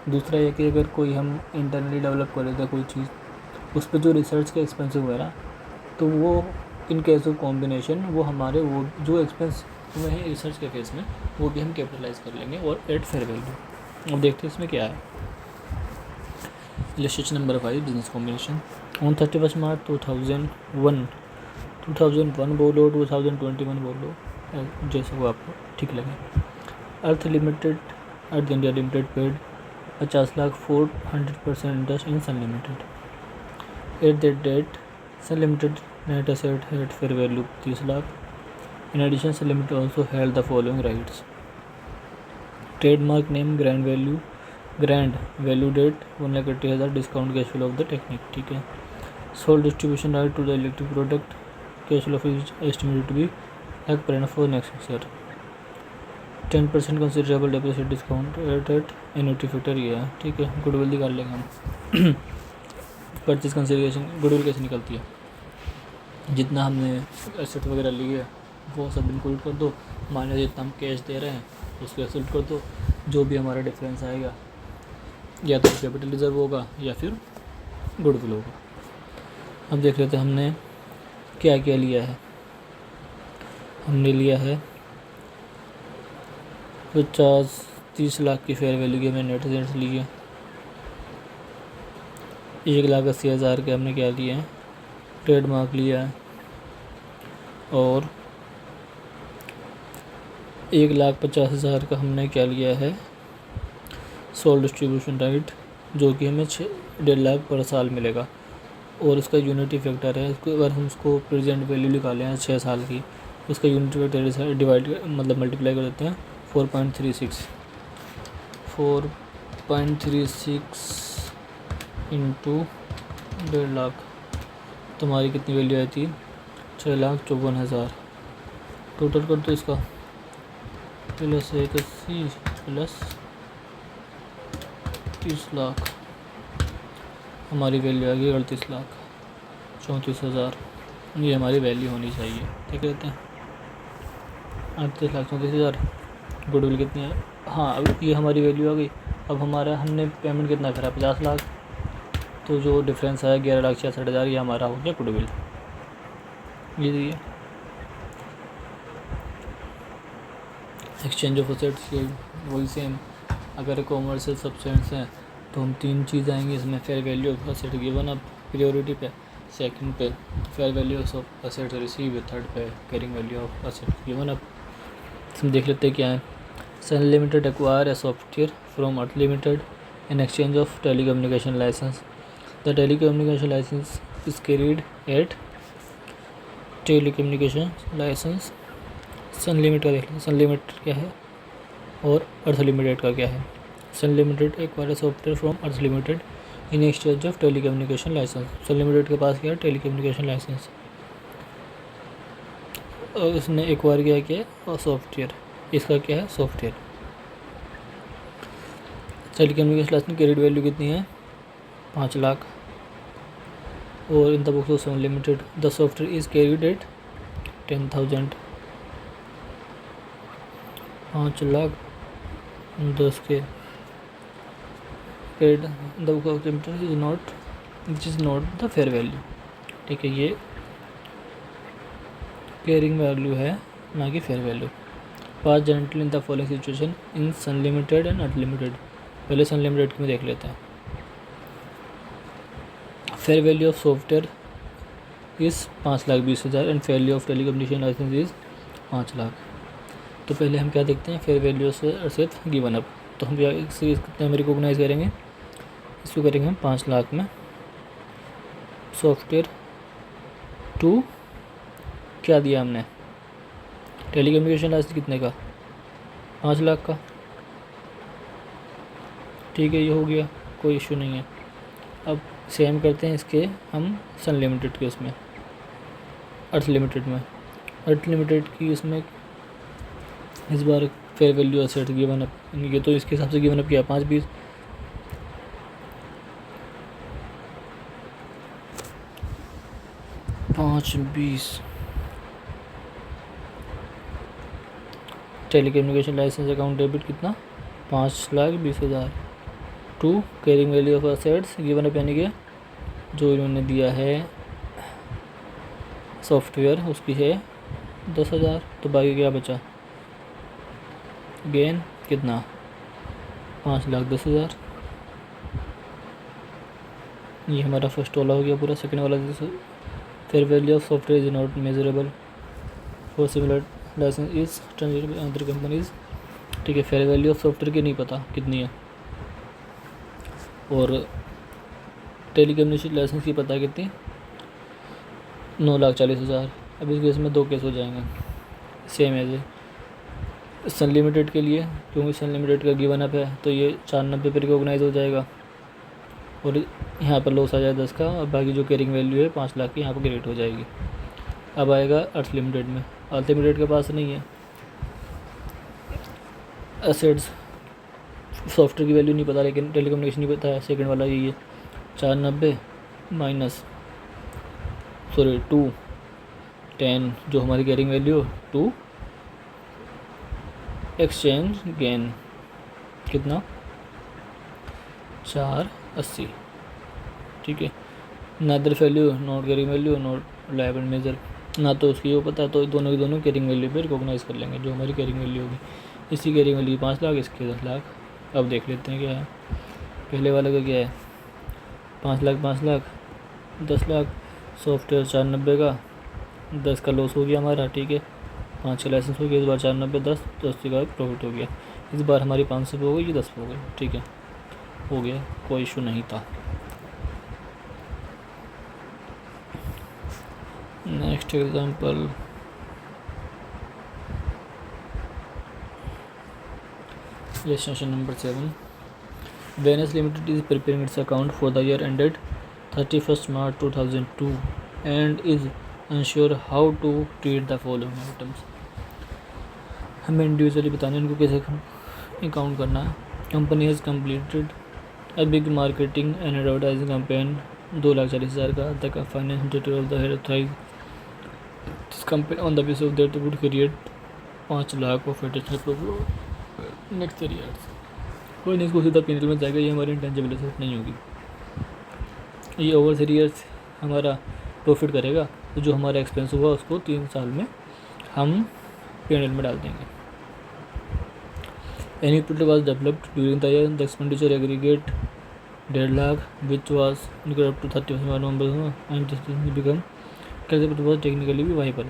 दूसरा ये कि अगर कोई हम इंटरनली डेवलप कर लेते हैं कोई चीज़, उस पर जो रिसर्च के एक्सपेंस वगैरह, तो वो इन केस ऑफ कॉम्बिनेशन वो हमारे वो जो एक्सपेंस हुए हैं रिसर्च के केस में वो भी हम कैपिटलाइज कर लेंगे और एट फेयर वैल्यू। अब देखते हैं इसमें क्या है। Illustration number 5, business combination. On 31 March 2001 बोलो, 2021 बोलो, जैसे वो आपको ठीक लगे। Earth limited, earth India limited paid 50 lakh for 100% interest in sun limited. At that date sun limited net asset had fair value 30 lakh. In addition sun limited also held the following rights: trademark name, grand value date 1,80,000, discount cash flow of the technique, ठीक है। Soul distribution right to the electric product, cash flow is estimated to be lakh पर annum for next year. 10% considerable depreciate discount at annuity factor ये है, ठीक है। Goodwill निकाल लेंगे हम। परचेज कंसिडरेशन गुडविल कैसे निकलती है, जितना हमने एसेट वगैरह लिए है वो सब इंक्लूड कर दो, माइनस जितना हम कैश दे रहे हैं उसको एक्सेप्ट कर दो, जो भी हमारा डिफरेंस आएगा या तो कैपिटल रिजर्व होगा या फिर गुडविल होगा। अब देख लेते हैं हमने क्या क्या लिया है। हमने लिया है 50-30 लाख की फेयर वैल्यू की हमने नेट एसेट्स ली है। 1,80,000 के हमने क्या लिए हैं, ट्रेडमार्क लिया है। और 1,50,000 का हमने क्या लिया है, सोल डिस्ट्रीब्यूशन राइट, जो कि हमें 1.5 लाख पर साल मिलेगा। और उसका यूनिटी फैक्टर है, उसको अगर हम उसको प्रेजेंट वैल्यू निकालें हैं 6 साल की, उसका यूनिटी फैक्टर डिवाइड मतलब मल्टीप्लाई कर देते हैं 4.36 इंटू 1.5 लाख, तुम्हारी कितनी वैल्यू आई थी, 6,54,000। टोटल कर दो इसका, प्लस 81 प्लस 30 लाख, हमारी वैल्यू आ गई 38,34,000। ये हमारी वैल्यू होनी चाहिए, ठीक रहते हैं। 38,34,000। गुडविल कितनी है, हाँ अब ये हमारी वैल्यू आ गई। अब हमारा हमने पेमेंट कितना करा, 50 लाख, तो जो डिफरेंस आया 11,66,000, ये हमारा हो गया गुडविल। ये एक्सचेंज ऑफ असेट्स ये वही सेम, अगर कॉमर्शियल सब्सटेंस हैं तो हम 3 चीज़ आएंगी इसमें, fair value of asset given up priority पे, सेकंड पे fair value of asset receive, third पे carrying value of asset given up. इसमें देख लेते हैं क्या है। Sun limited acquire a software from Earth limited in exchange of telecommunication licence. The telecommunication licence is carried at telecommunication licence. Sun limited का देख लें, सन लिमिटेड क्या है और अर्थ लिमिटेड का क्या है। Sun limited acquire software from Earth limited in exchange of telecommunication licence. Sun limited के पास क्या है, टेलीकम्युनिकेशन लाइसेंस, और उसने एक्वायर किया क्या है, और सॉफ्टवेयर, इसका क्या है software. Telecommunication licence credit value कितनी है, 5 लाख। और in the books of sun limited the software is carried at 10,000। 5 lakh 10 के credit the book of limited is not the fair value, ठीक है। ये कैरिंग वैल्यू है ना कि fair value. Pass generally in the following situation in sun limited and earth limited. पहले sun limited में देख लेते हैं। Fair value of software is 5,20,000 and fair value of telecommunication licence is 5 lakh. तो पहले हम क्या देखते हैं, फेयर वैल्यू से असेट गिवन अप। तो हम कितने में रिकॉग्नाइज करेंगे, इसको करेंगे हम 5 लाख में। सॉफ्टवेयर टू क्या दिया हमने, टेलीकम्युनिकेशन लाइसेंस कितने का, 5 लाख का, ठीक है। ये हो गया, कोई इशू नहीं है। अब सेम करते हैं इसके हम सन लिमिटेड के उसमें, अर्थ लिमिटेड में। अर्थ लिमिटेड की उसमें इस बार fair value asset given up, ये तो इसके हिसाब से गिवन अप किया 5,20। टेलीकम्युनिकेशन लाइसेंस अकाउंट डेबिट कितना, 5,20,000 to carrying value of assets given up, यानी कि जो इन्होंने दिया है सॉफ्टवेयर उसकी है 10,000। तो बाकी क्या बचा, गेन कितना, 5,10,000। ये हमारा फर्स्ट वाला हो गया पूरा। सेकंड वाला fair value of software is not measurable for similar licence is other companies, ठीक है। फेयर वैल्यू ऑफ सॉफ्टवेयर की नहीं पता कितनी है, और टेलीकम्युनिकेशन लाइसेंस की पता है कितनी, 9,40,000। अब इस केस में 2 केस हो जाएंगे सेम एज सन लिमिटेड के लिए, क्योंकि सन लिमिटेड का गिवन अप है तो ये 490 पे रिकॉग्नाइज हो जाएगा, और यहाँ पर लॉस आ जाए 10 का, और बाकी जो कैरिंग वैल्यू है 5 लाख की यहाँ पर क्रेडिट हो जाएगी। अब आएगा अर्थ लिमिटेड में। अर्थ लिमिटेड के पास नहीं है, एसेट्स सॉफ्टवेयर की वैल्यू नहीं पता, लेकिन टेलीकम्युनिकेशन नहीं पता है, सेकंड वाला यही है 490 माइनस 210 जो हमारी कैरिंग वैल्यू, 2 एक्सचेंज गेन कितना 480, ठीक है। Neither value not carrying value not liable measure, ना तो उसकी वो पता, तो दोनों की दोनों कैरिंग वैल्यू पे रिकॉग्नाइज कर लेंगे जो हमारी कैरिंग वैल्यू होगी। इसकी कैरिंग वैल्यू 5 लाख, इसके 10 लाख। अब देख लेते हैं क्या है, पहले वाले का क्या है 5 लाख 5 लाख 10 लाख, सॉफ्टवेयर 490 का 10 का लॉस हो गया हमारा, ठीक है। 5 का लाइसेंस हो गया, इस बार 490 10 तो 80 का प्रॉफिट हो गया। इस बार हमारी 500 पे हो गई, ये 10 पे हो गई, ठीक है, हो गया, कोई इशू नहीं था। Next example, lesson number 7। Venus limited is preparing its account for the year ended 31 March 2002 and is unsure how to treat the following items. हमें इंडिविजुअली बताना है इनको कैसे अकाउंट करना है। Company has completed a big marketing and advertising campaign 2,40,000 का। The financial detail of the head authorise this campaign on the basis of that would create 5 lakh of additional next years. कोई नहीं, इसको सीधा P&L में जाएगा, ये हमारी इंटेंजिबल एसेट नहीं होगी। ये ओवर 3 ईयर्स हमारा प्रॉफिट करेगा, तो जो हमारा एक्सपेंस हुआ उसको 3 साल में हम P&L में डाल देंगे। Any product was developed during the year, the expenditure aggregate 1.5 lakh which was incurred up to 31 November and this become कैसे वाज टेक्निकली भी viable.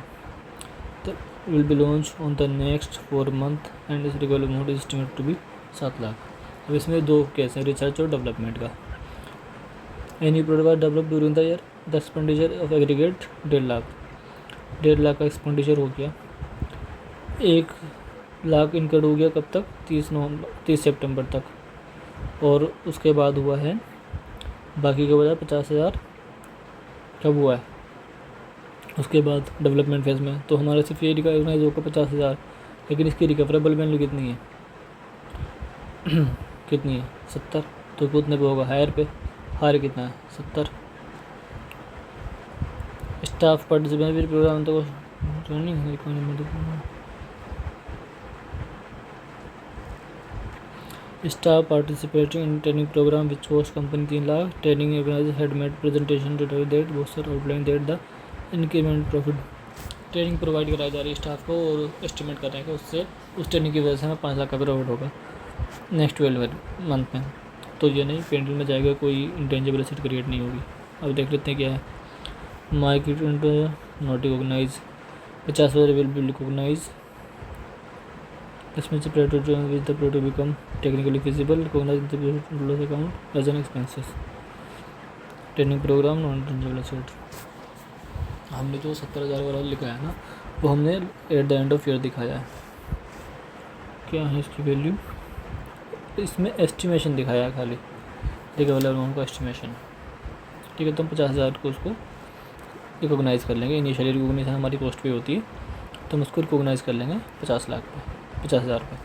The will be launch on the next 4 month and इस recovery amount is estimated to be 7 lakh. अब इसमें 2 case हैं, research और development का। Any product was developed during the year, the expenditure of aggregate 1.5 lakh, 1.5 lakh का expenditure हो गया। 1 lakh incurred हो गया कब तक, 30 सितंबर तक, और उसके बाद हुआ है बाकी के बजाय 50,000 कब हुआ है उसके बाद डेवलपमेंट फेज़ में। तो हमारा सिर्फ ये रिकॉग्नाइज होगा 50,000, लेकिन इसकी रिकवरेबल वैल्यू कितनी है कितनी है 70, तो कितने पे होगा हायर पे, हायर कितना है 70। स्टाफ पार्टिसिपेंट प्रोग्राम तो staff participating in training programme which host company 3 lakh. Training organiser had made presentation to that boaster outline that the increment profit. Training provide कराई जा रही है स्टाफ को और एस्टिमेट कर रहे हैं कि उससे उस ट्रेनिंग की वजह से हमें 5 लाख का प्रॉफिट होगा नेक्स्ट 12 मंथ में। तो ये नहीं P&L में जाएगा, कोई इंटेंजिबल एसेट क्रिएट नहीं होगी। अब देख लेते हैं क्या है। Market not recognise 50,000 will be recognise, इसमें से product with the product become technically feasible recognise the loss account as an expenses. Training programme non intangible asset, हमने जो 70,000 वाला लिखा है ना, वो हमने at the end of year दिखाया है। क्या है इसकी वैल्यू, इसमें एस्टिमेशन दिखाया है खाली, रिकवरेबल अमाउंट का एस्टिमेशन, ठीक है। तो हम 50,000 को उसको रिकॉग्नाइज़ कर लेंगे। इनिशियली रिकॉग्निशन हमारी कॉस्ट पे होती है, तो हम उसको रिकॉग्नाइज़ कर लेंगे 50 लाख पे, 50,000 पे।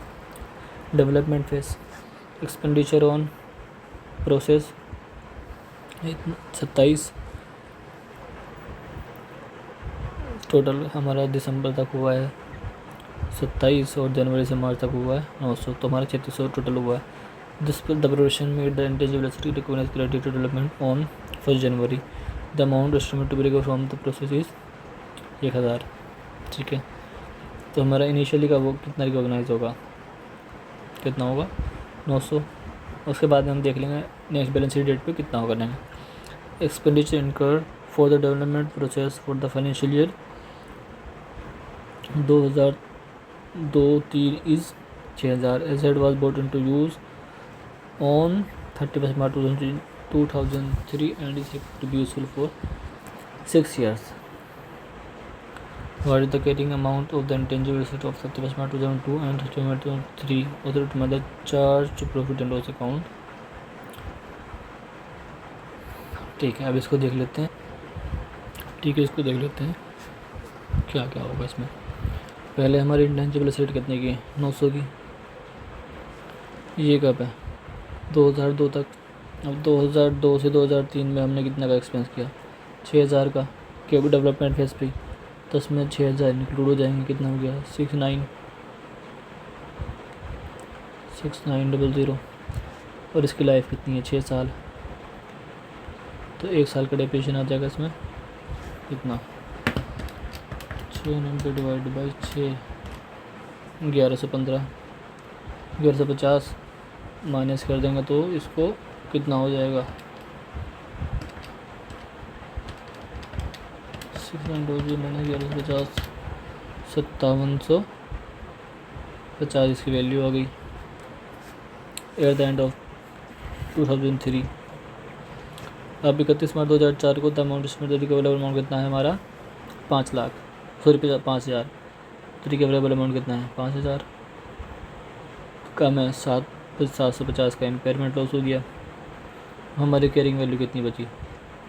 Development face, expenditure on process 27, total हमारा दिसंबर तक हुआ है 27 और जनवरी से मार्च तक हुआ है 900, तो हमारा 3600 टोटल हुआ है। This the provision made the intangible asset recognise credit to development on 1 January. The amount estimate to be recover from the process is 1000, ठीक है। तो हमारा इनिशियली का वो कितना रिकॉग्नाइज होगा, कितना होगा 900। उसके बाद में हम देख लेंगे नेक्स्ट बैलेंस शीट डेट पे कितना होगा नहीं। Expenditure incurred for the development process for the financial year 2002-03 is 6,000। Asset was bought into use on 31 March 2003 and is to be useful for 6 years. What is the carrying amount of the intangible asset of 31 March 2002 and 31 March 2003 authorized by the charge to profit and loss account? ठीक है, अब इसको देख लेते हैं। ठीक है, इसको देख लेते हैं क्या क्या होगा इसमें। पहले हमारी इंटेंजिबल एसेट कितने की है 900 की, ये कब है 2002 तक। अब 2002 से 2003 में हमने कितना का एक्सपेंस किया 6000 का, क्योंकि डेवलपमेंट फेज पे, तो उसमें 6000 इंक्लूड हो जाएंगे। कितना हो गया 6900। और इसकी लाइफ कितनी है 6 साल, तो 1 साल का डेप्रिसिएशन आ जाएगा इसमें कितना 690 डिवाइड बाई 6 1115 1150 माइनस कर देंगे तो इसको कितना हो जाएगा 1150 5750 इसकी वैल्यू आ गई एट द एंड ऑफ 2003। अब 31 मार्च 2004 को द अमाउंट रिकवरेबल अमाउंट कितना है हमारा 5 लाख, सॉरी 5000। तो रिकवरेबल अमाउंट कितना है 5000, कम है 750 का इम्पेयरमेंट लॉस हो गया। हमारी कैरिंग वैल्यू कितनी बची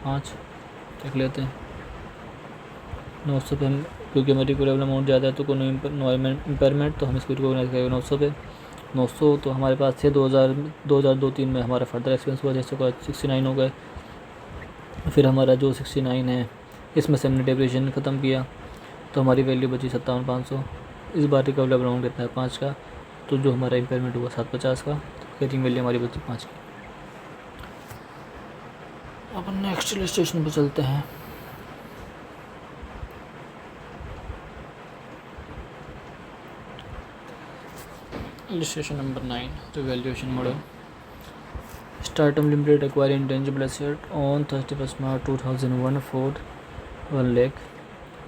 5, देख लेते हैं 900 पे हम, क्योंकि हमारी रिकवरेबल अमाउंट ज़्यादा है तो कोई नो इम्पेयरमेंट, तो हम इसको रिकॉग्नाइज करेंगे 900 पे। 900 तो हमारे पास थे 2002-3 में हमारा फर्दर एक्सपेंस हुआ जैसे 69 हो गए। फिर हमारा जो 69 है इसमें से हमने डेप्रिसिएशन ख़त्म किया तो हमारी वैल्यू बची 57,500। इस बार रिकवरेबल अमाउंट कितना है 5 का, तो जो हमारा इम्पेयरमेंट हुआ 750 का, तो कैरिंग वैल्यू हमारी बची 5 की। अब नेक्स्ट इलस्ट्रेशन पे चलते हैं। Illustration number 9, revaluation model. Startup limited acquire intangible asset on 31 March 2001 for 1 lakh.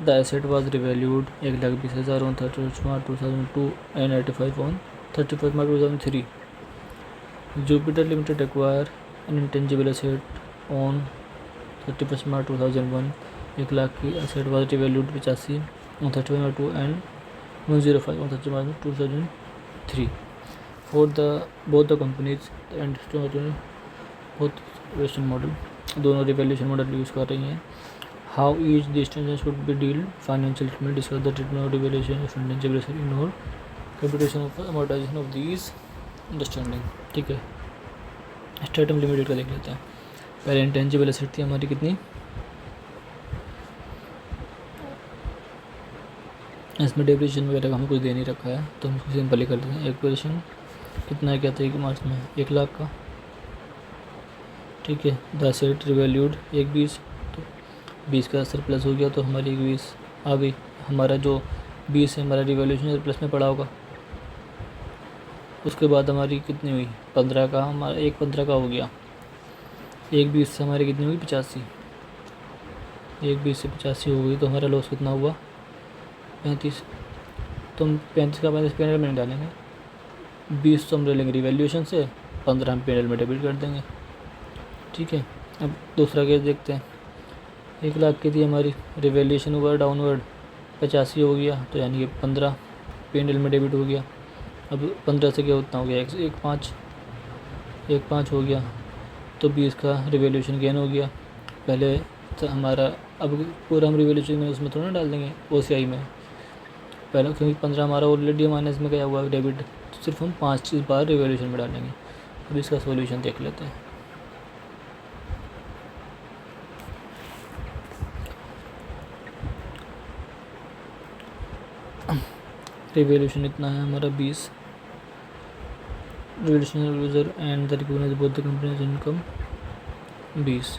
The asset was revalued 1,20,000 on 31 March 2002 and 85 on 31 March 2003. Jupiter Limited acquired an intangible asset on 31 March 2001. 1 lakh की asset was revalued 85 on 31 March 2 and 105 on 31 March 2003. For both the companies and both valuation model, दोनों revaluation model use कर रही हैं। How each distance should be deal financial statement discuss the treatment of revaluation of intangible asset in और computation of amortisation of these understanding. ठीक है, startup limited का देख लेते हैं। पहले इंटेंजिबल एसेट थी हमारी कितनी, इसमें डेप्रिसिएशन वगैरह का हमें कुछ दे नहीं रखा है तो हम इसको सिंपली कर देते हैं। एक्विजिशन कितना है, क्या था 1 मार्च में 1 लाख का। ठीक है, द एसेट रिवैल्यूड 1,20, तो 20 का सरप्लस हो गया तो हमारी 1,20 आ गई। हमारा जो 20 है हमारा रिवैल्यूएशन सरप्लस में पड़ा होगा। उसके बाद हमारी कितनी हुई 15 का, हमारा 1,15 का हो गया। 1,20 से हमारी कितनी हुई 85, 1,20 से 85 हो गई तो हमारा लॉस कितना हुआ 35। तो हम 35 का 35 पेनल में डालेंगे, 20 तो हम ले लेंगे रिवैल्यूएशन से, 15 हम पेनल में डेबिट कर देंगे। ठीक है, अब दूसरा केस देखते हैं। 1 लाख की थी हमारी, रिवैल्यूएशन हुआ डाउनवर्ड 85 हो गया तो यानी कि 15 पेनल में डेबिट हो गया। अब 15 से क्या उतना हो गया 1,5 हो गया तो 20 का रिवैल्यूएशन गेन हो गया। पहले तो हमारा अब पूरा हम रिवैल्यूएशन में उसमें थोड़ा ना डाल देंगे OCI में पहले, क्योंकि 15 हमारा ऑलरेडी माइनस में गया हुआ डेबिट, तो सिर्फ हम 5 चीज़ बार रिवैल्यूएशन में डालेंगे। अब इसका सॉल्यूशन देख लेते हैं। रिवैल्यूएशन इतना है हमारा 20, revaluation user and the recognise both the companies income 20।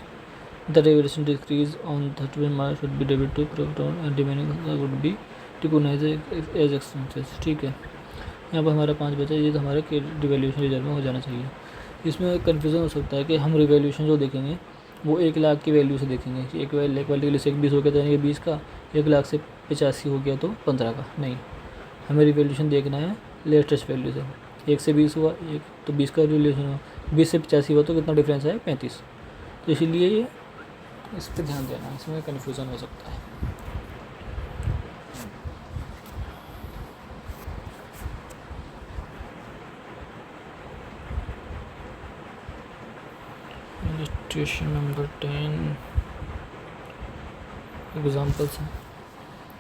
The revaluation decrease on 31 March should be debit to profit and remaining would be recognise as expenses. ठीक है, यहाँ पर हमारा 5 बचा, ये तो हमारे रिवैल्यूएशन रिजर्व में हो जाना चाहिए। इसमें कन्फ्यूज़न हो सकता है कि हम रिवैल्यूएशन जो देखेंगे वो 1 लाख की वैल्यू से देखेंगे कि 1 लाख वाले के लिए से 1,20 हो गया तो यानी कि 20 का, 1 लाख से 85 हो गया तो 15 का। नहीं, हमें रिवैल्यूएशन देखना है लेटेस्ट वैल्यू से। 1 से 20 हुआ, 1 तो 20 का रिवैल्यूएशन हुआ, 20 से 85 हुआ तो कितना डिफरेंस है 35। तो इसीलिए ये इस पर ध्यान देना, इसमें कन्फ्यूज़न हो सकता है। इलस्ट्रेशन नंबर 10 एग्जाम्पल्स हैं,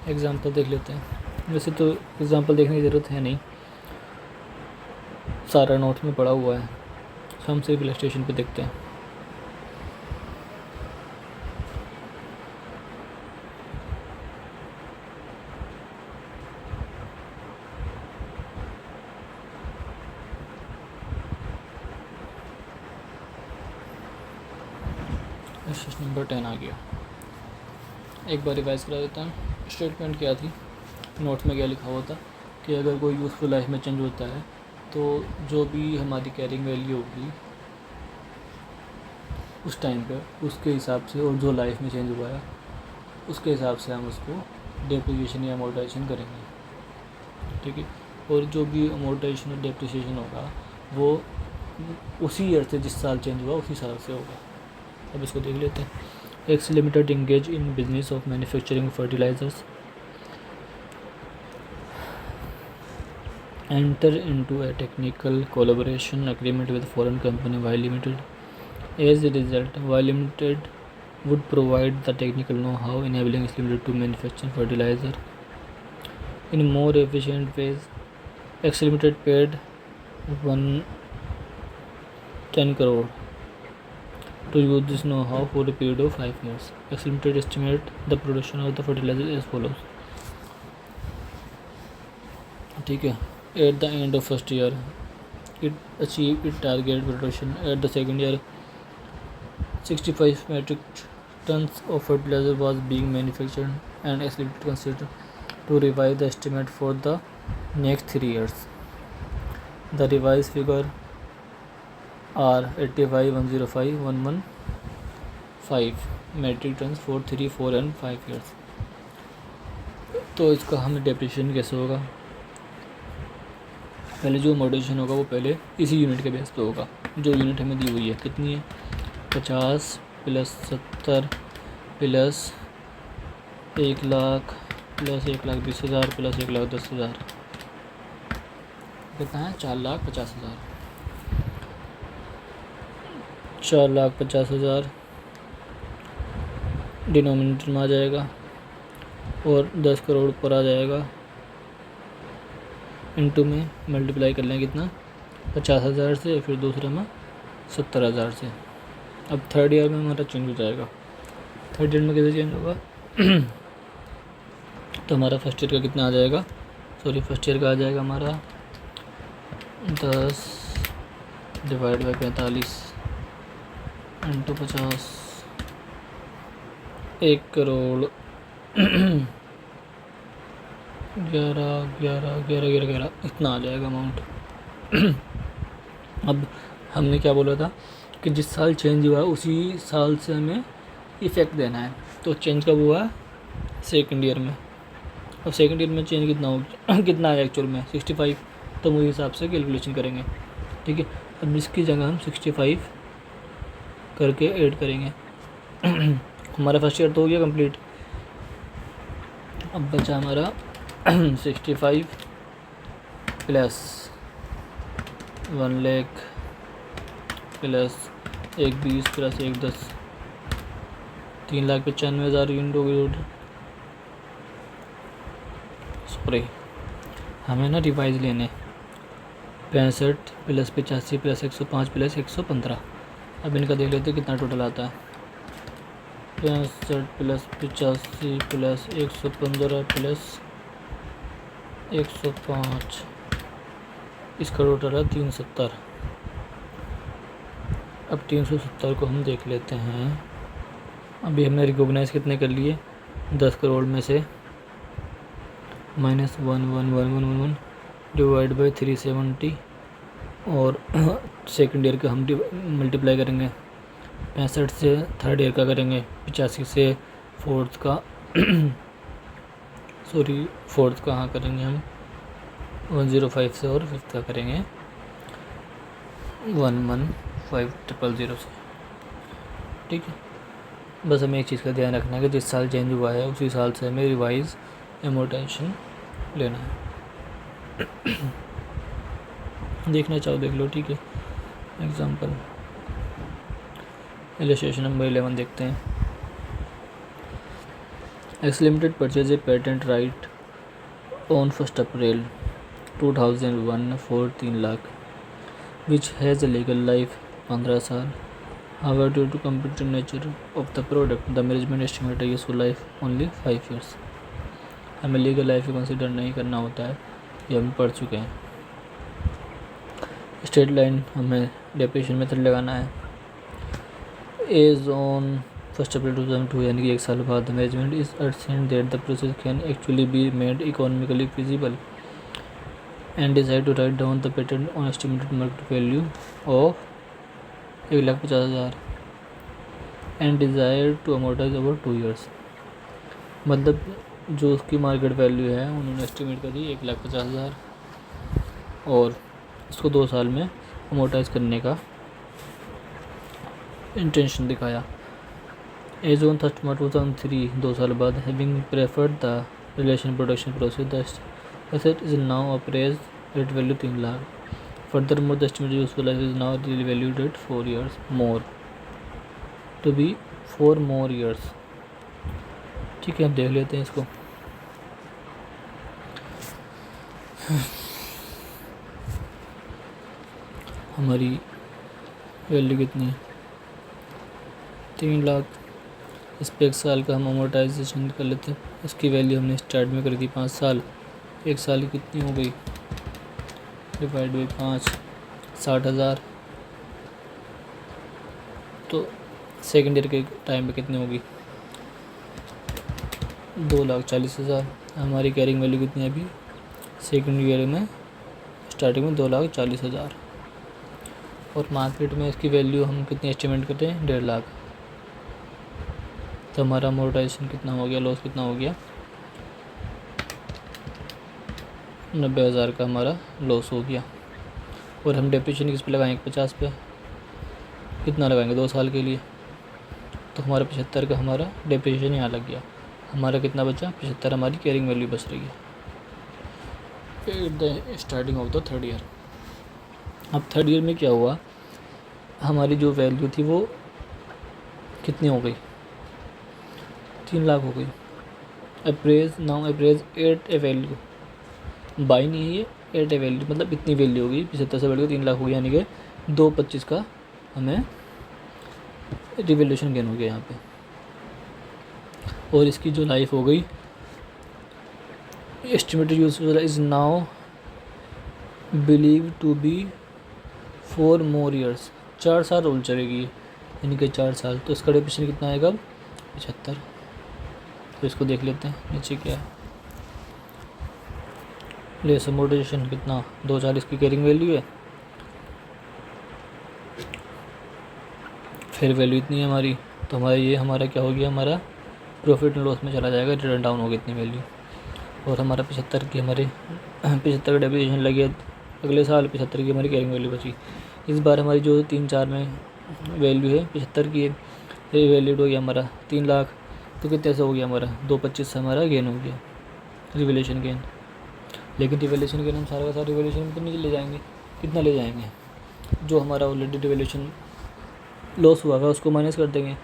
एग्जाम्पल देख लेते हैं। वैसे तो एग्जाम्पल देखने की ज़रूरत है नहीं, सारा नोट्स में पड़ा हुआ है, हम सिर्फ इलस्ट्रेशन पे देखते हैं। एक्सरसाइज नंबर 10 आ गया। एक बार रिवाइज करा देता हूँ। स्टेटमेंट क्या थी, नोट्स में क्या लिखा हुआ था कि अगर कोई यूज़फुल लाइफ में चेंज होता है तो जो भी हमारी कैरिंग वैल्यू होगी उस टाइम पे उसके हिसाब से, और जो लाइफ में चेंज हुआ है उसके हिसाब से हम उसको डेप्रिसिएशन या अमोर्टाइजेशन करेंगे, ठीक है। और जो भी अमोर्टाइजेशन और डेप्रिसिएशन होगा वो उसी ईयर से, जिस साल चेंज हुआ उसी साल से होगा। अब इसको देख लेते हैं। X limited engage in business of manufacturing fertilisers, enter into a technical collaboration agreement with foreign company Y Limited. As a result, Y Limited would provide the technical know-how enabling X Limited to manufacture fertilizer in more efficient ways. X Limited paid 110 crore to use this know-how for a period of 5 years. X Limited estimate the production of the fertilizer as follows. ठीक है। At the end of first year, it achieved its target production. At the second year, 65 metric tons of fertilizer was being manufactured, and X Limited considered to revise the estimate for the next 3 years. The revised figure are 85, 105, 115 metric tons for 3, 4 and 5 years. तो इसका हमें depreciation कैसे होगा? पहले जो modulation होगा वो पहले इसी यूनिट के बेस पे होगा। जो यूनिट हमें दी हुई है कितनी है, 50 plus 70 plus 1 lakh plus 1,20,000 plus 1,10,000, कितना है, 4,50,000। 4,50,000 डिनोमिनेटर में आ जाएगा और 10 करोड़ ऊपर आ जाएगा, इनटू में मल्टीप्लाई कर लें कितना, 50,000 से, फिर दूसरे में 70,000 से। अब थर्ड ईयर में हमारा चेंज हो जाएगा। थर्ड ईयर में कैसे चेंज होगा तो हमारा फर्स्ट ईयर का कितना आ जाएगा, फर्स्ट ईयर का आ जाएगा हमारा 10 डिवाइड बाई 45 इंटू 50, 1 करोड़ 11 इतना आ जाएगा अमाउंट। अब हमने क्या बोला था कि जिस साल चेंज हुआ उसी साल से हमें इफ़ेक्ट देना है। तो चेंज कब हुआ, सेकंड ईयर में। अब सेकंड ईयर में चेंज कितना हो कितना है एक्चुअल में, 65। तो हम उस हिसाब से कैलकुलेशन करेंगे, ठीक है। अब इसकी जगह हम 65 करके ऐड करेंगे। हमारा फर्स्ट ईयर तो हो गया कंप्लीट। अब बचा हमारा 65 plus 1 lakh plus 1,20 plus 1,10, 3,95,000 unit हो गई। सॉरी, हमें ना रिवाइज लेने 65 प्लस 85 प्लस 105 प्लस 115। अब इनका देख लेते कितना टोटल आता है। 65 प्लस 85 प्लस 115 प्लस 105, इसका टोटल है 370। अब 370 को हम देख लेते हैं। अभी हमने रिकॉग्नाइज कितने कर लिए, 10 करोड़ में से -1,1,1,1,1 डिवाइड बाई 370, और सेकंड ईयर का हम मल्टीप्लाई करेंगे 65 से, थर्ड ईयर का करेंगे 85 से, फोर्थ का फोर्थ का हाँ करेंगे हम 105 से, और फिफ्थ का करेंगे 115,000 से, ठीक है। बस हमें एक चीज़ का ध्यान रखना है कि जिस साल चेंज हुआ है उसी साल से हमें रिवाइज एमोर्टाइजेशन लेना है। देखना चाहो देख लो, ठीक है। एग्जाम्पल इलस्ट्रेशन नंबर 11 देखते हैं। X limited purchase a patent right on 1 April 2001 for 3 lakh which has a legal life 15 साल. However, due to competitive nature of the product, the management estimate a useful life only 5 years. हमें legal life को consider नहीं करना होता है, ये हम पढ़ चुके हैं. स्ट्रेट लाइन हमें डेप्रिसिएशन मेथड लगाना है. एज ऑन 1 अप्रैल 2002 यानी कि 1 साल बाद मैनेजमेंट इज अर्सेंट that the process can actually be made economically feasible and decide to write down the patent on estimated market value of 1,50,000 and desire to amortise over 2 years. मतलब जो उसकी market value है उन्होंने estimate करी 1,50,000 और उसको 2 साल में अमोर्टाइज करने का इंटेंशन दिखाया. एज ऑन 1 March 2003 2 साल बाद having preferred the relation production process the asset is now appraised at value 3 lakh. Furthermore, the estimated useful life is now revalued at 4 years more, to be 4 more years. ठीक है, अब देख लेते हैं इसको. हमारी वैल्यू कितनी है? 3 लाख. इस पे 1 साल का हम अमोर्टाइजेशन कर लेते हैं. इसकी वैल्यू हमने स्टार्ट में कर दी 5 साल. 1 साल की कितनी हो गई? Divide by 5, 60,000. तो सेकेंड ईयर के टाइम पे कितनी होगी? 2,40,000. हमारी कैरिंग वैल्यू कितनी है अभी सेकेंड ईयर में? स्टार्टिंग में 2,40,000 और मार्केट में इसकी वैल्यू हम कितनी एस्टिमेट करते हैं? 1.5 लाख. तो हमारा अमोर्टाइजेशन कितना हो गया? लॉस कितना हो गया? 90,000 का हमारा लॉस हो गया. और हम डेप्रिसिएशन किस पे लगाएंगे? 50 पे. कितना लगाएंगे? 2 साल के लिए. तो हमारा 75 का हमारा डेप्रिसिएशन यहाँ लग गया. हमारा कितना बचा? 75 हमारी कैरिंग वैल्यू बच रही है at the starting of the 3rd year. अब 3rd ईयर में क्या हुआ? हमारी जो वैल्यू थी वो कितनी हो गई? 3 लाख हो गई. Appraise now appraise at a value. बाई नहीं है ये, एट ए वैल्यू मतलब इतनी वैल्यू होगी. 75 से बढ़ के 3 लाख हो गया यानी कि 2,25 का हमें रिवैल्यूएशन गेन हो गया यहाँ पे. और इसकी जो लाइफ हो गई estimated useful is now believe to be 4 more years. 4 साल रोल चलेगी यानी कि 4 साल. तो इसका डेप्रिसिएशन कितना आएगा? 75. तो इसको देख लेते हैं नीचे क्या है. लेस अमोर्टाइजेशन कितना? 2,40 की कैरिंग वैल्यू है. फिर वैल्यू इतनी है हमारी. तो हमारा ये हमारा क्या हो गया? हमारा प्रॉफिट एंड लॉस में चला जाएगा. रिटर्न डाउन होगी इतनी वैल्यू. और हमारा 75 की हमारे 75 का डेप्रिसिएशन लगे अगले साल. 75 की हमारी कैरिंग वैल्यू बची. इस बार हमारी जो 3-4 में वैल्यू है 75 की है, ये वैल्यूड हो गया हमारा 3 लाख. तो कितने से हो गया हमारा? 2,25 से हमारा गेन हो गया रिवैल्यूएशन गेन. लेकिन रिवैल्यूएशन गेन हम सारा का सारा रिवैल्यूएशन में तो नहीं ले जाएंगे. कितना ले जाएंगे? जो हमारा ऑलरेडी रिवैल्यूएशन लॉस हुआ है उसको माइनस कर देंगे.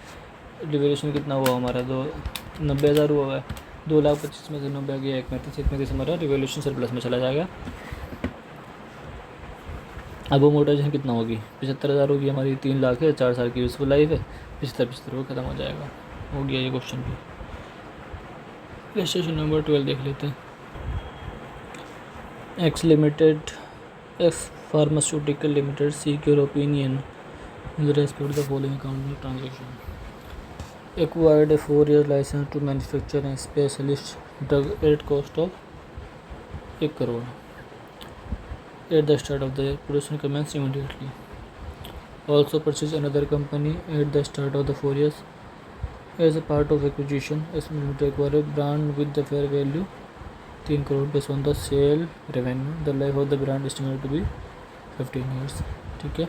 रिवैल्यूएशन कितना हुआ हमारा? 90,000 हुआ है. 2,25,000 में से 90 गया 1,35,000 हमारा रिवैल्यूएशन सरप्लस में चला जाएगा. अब अमोर्टाइजेशन कितना होगी? 75,000 होगी हमारी. 3 लाख है, 4 साल की यूजफुल लाइफ है. 75 को ख़त्म हो जाएगा. हो गया ये क्वेश्चन भी. क्वेश्चन नंबर 12 देख लेते हैं. X limited x pharmaceutical limited seek your opinion with respect to the following accounting transaction. Acquired a 4-year license to manufacture a specialist drug at cost of 1 crore. At the start of the year, production commenced immediately. Also purchased another company at the start of the 4 years. As a part of acquisition, Limited acquired a brand with the fair value 3 crore based on the sale revenue. The life of the brand estimated to be 15 years. ठीक है.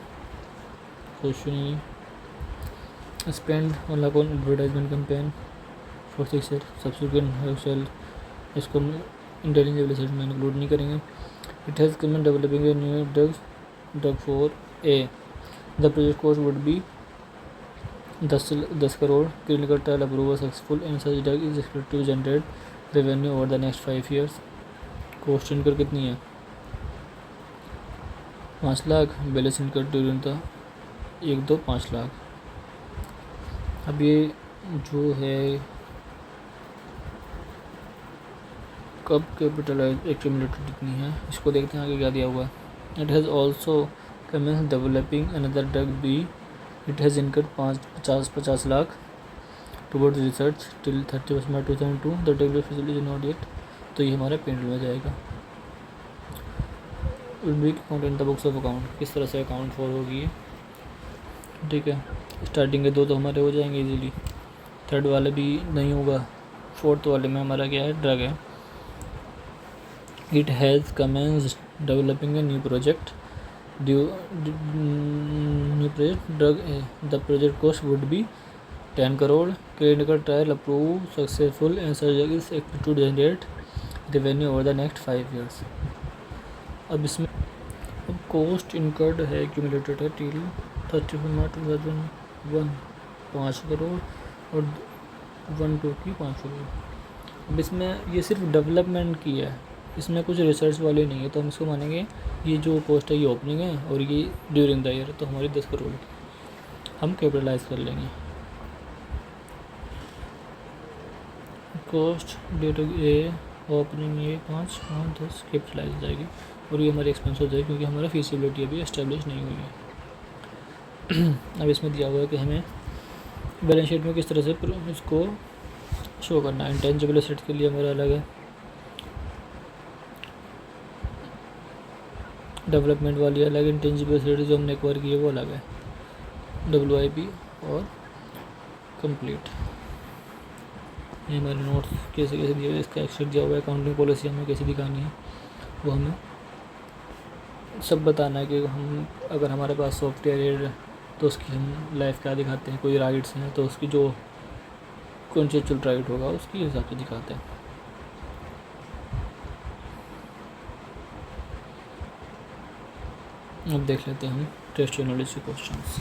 Question: spend 1 lakh on advertisement campaign for 6 years. Subsequent have sell इसको intelligible set में include नहीं करेंगे. It has commenced developing a new drug for A. The project cost would be 10 crore. Clinical trial approval successful and such drug is expected to generate revenue over the next 5 years. Cost इनकर कितनी है? 5 lakh, balance income during the 1, 2, 5 lakh. अब ये जो है कब capitalise accumulated कितनी है, इसको देखते हैं आगे क्या दिया हुआ है। It has also commence developing another drug B, it has incurred 50 lakh towards research till 31 March 2002, the develop facility is not yet. तो ये हमारे पेंट में जाएगा। Account in the books of account, किस तरह से अकाउंट फॉर होगी ये, ठीक है। स्टार्टिंग के 2 तो हमारे हो जाएंगे इजीली, थर्ड वाले भी नहीं होगा, फोर्थ वाले में हमारा क्या है, ड्रग है। It has commenced developing a new project. Drug A. The project cost would be 10 crore. Clinical trial approved successful and surgery is expected to generate revenue over the next 5 years. अब इसमें अब cost incurred है accumulated है till 31 March 2001 5 crore और 1-2 की 5 करोड़। अब इसमें ये सिर्फ डेवलपमेंट की है, इसमें कुछ रिसर्च वाले नहीं है, तो हम इसको मानेंगे ये जो कॉस्ट है ये ओपनिंग है और ये ड्यूरिंग द ईयर, तो हमारी 10 करोड़ हम कैपिटलाइज कर लेंगे। कॉस्ट डेट ए ओपनिंग ये 5 10 कैपिटलाइज हो जाएगी और ये हमारी एक्सपेंस हो जाएगी क्योंकि हमारा फीसिबिलिटी अभी एस्टेब्लिश नहीं हुई है। अब इसमें दिया हुआ है कि हमें बैलेंस शीट में किस तरह से इसको शो करना है। इंटेंजिबल एसेट के लिए हमारा अलग है, डेवलपमेंट वाली अलग, इंटेंजिबल एसेट जो हमने एक्वायर की है वो अलग है, WIP और कंप्लीट। ये हमारे नोट्स कैसे कैसे दिया हुआ है, इसका एक्सट्रैक्ट दिया हुआ है, अकाउंटिंग पॉलिसी हमें कैसे दिखानी है वो हमें सब बताना है कि हम अगर हमारे पास सॉफ्टवेयर है तो उसकी हम लाइफ क्या दिखाते हैं, कोई राइट्स हैं तो उसकी जो कॉन्सेप्चुअल राइट होगा उसकी हिसाब से दिखाते हैं। अब देख लेते हैं हम टेस्ट एनालिसिस क्वेश्चंस।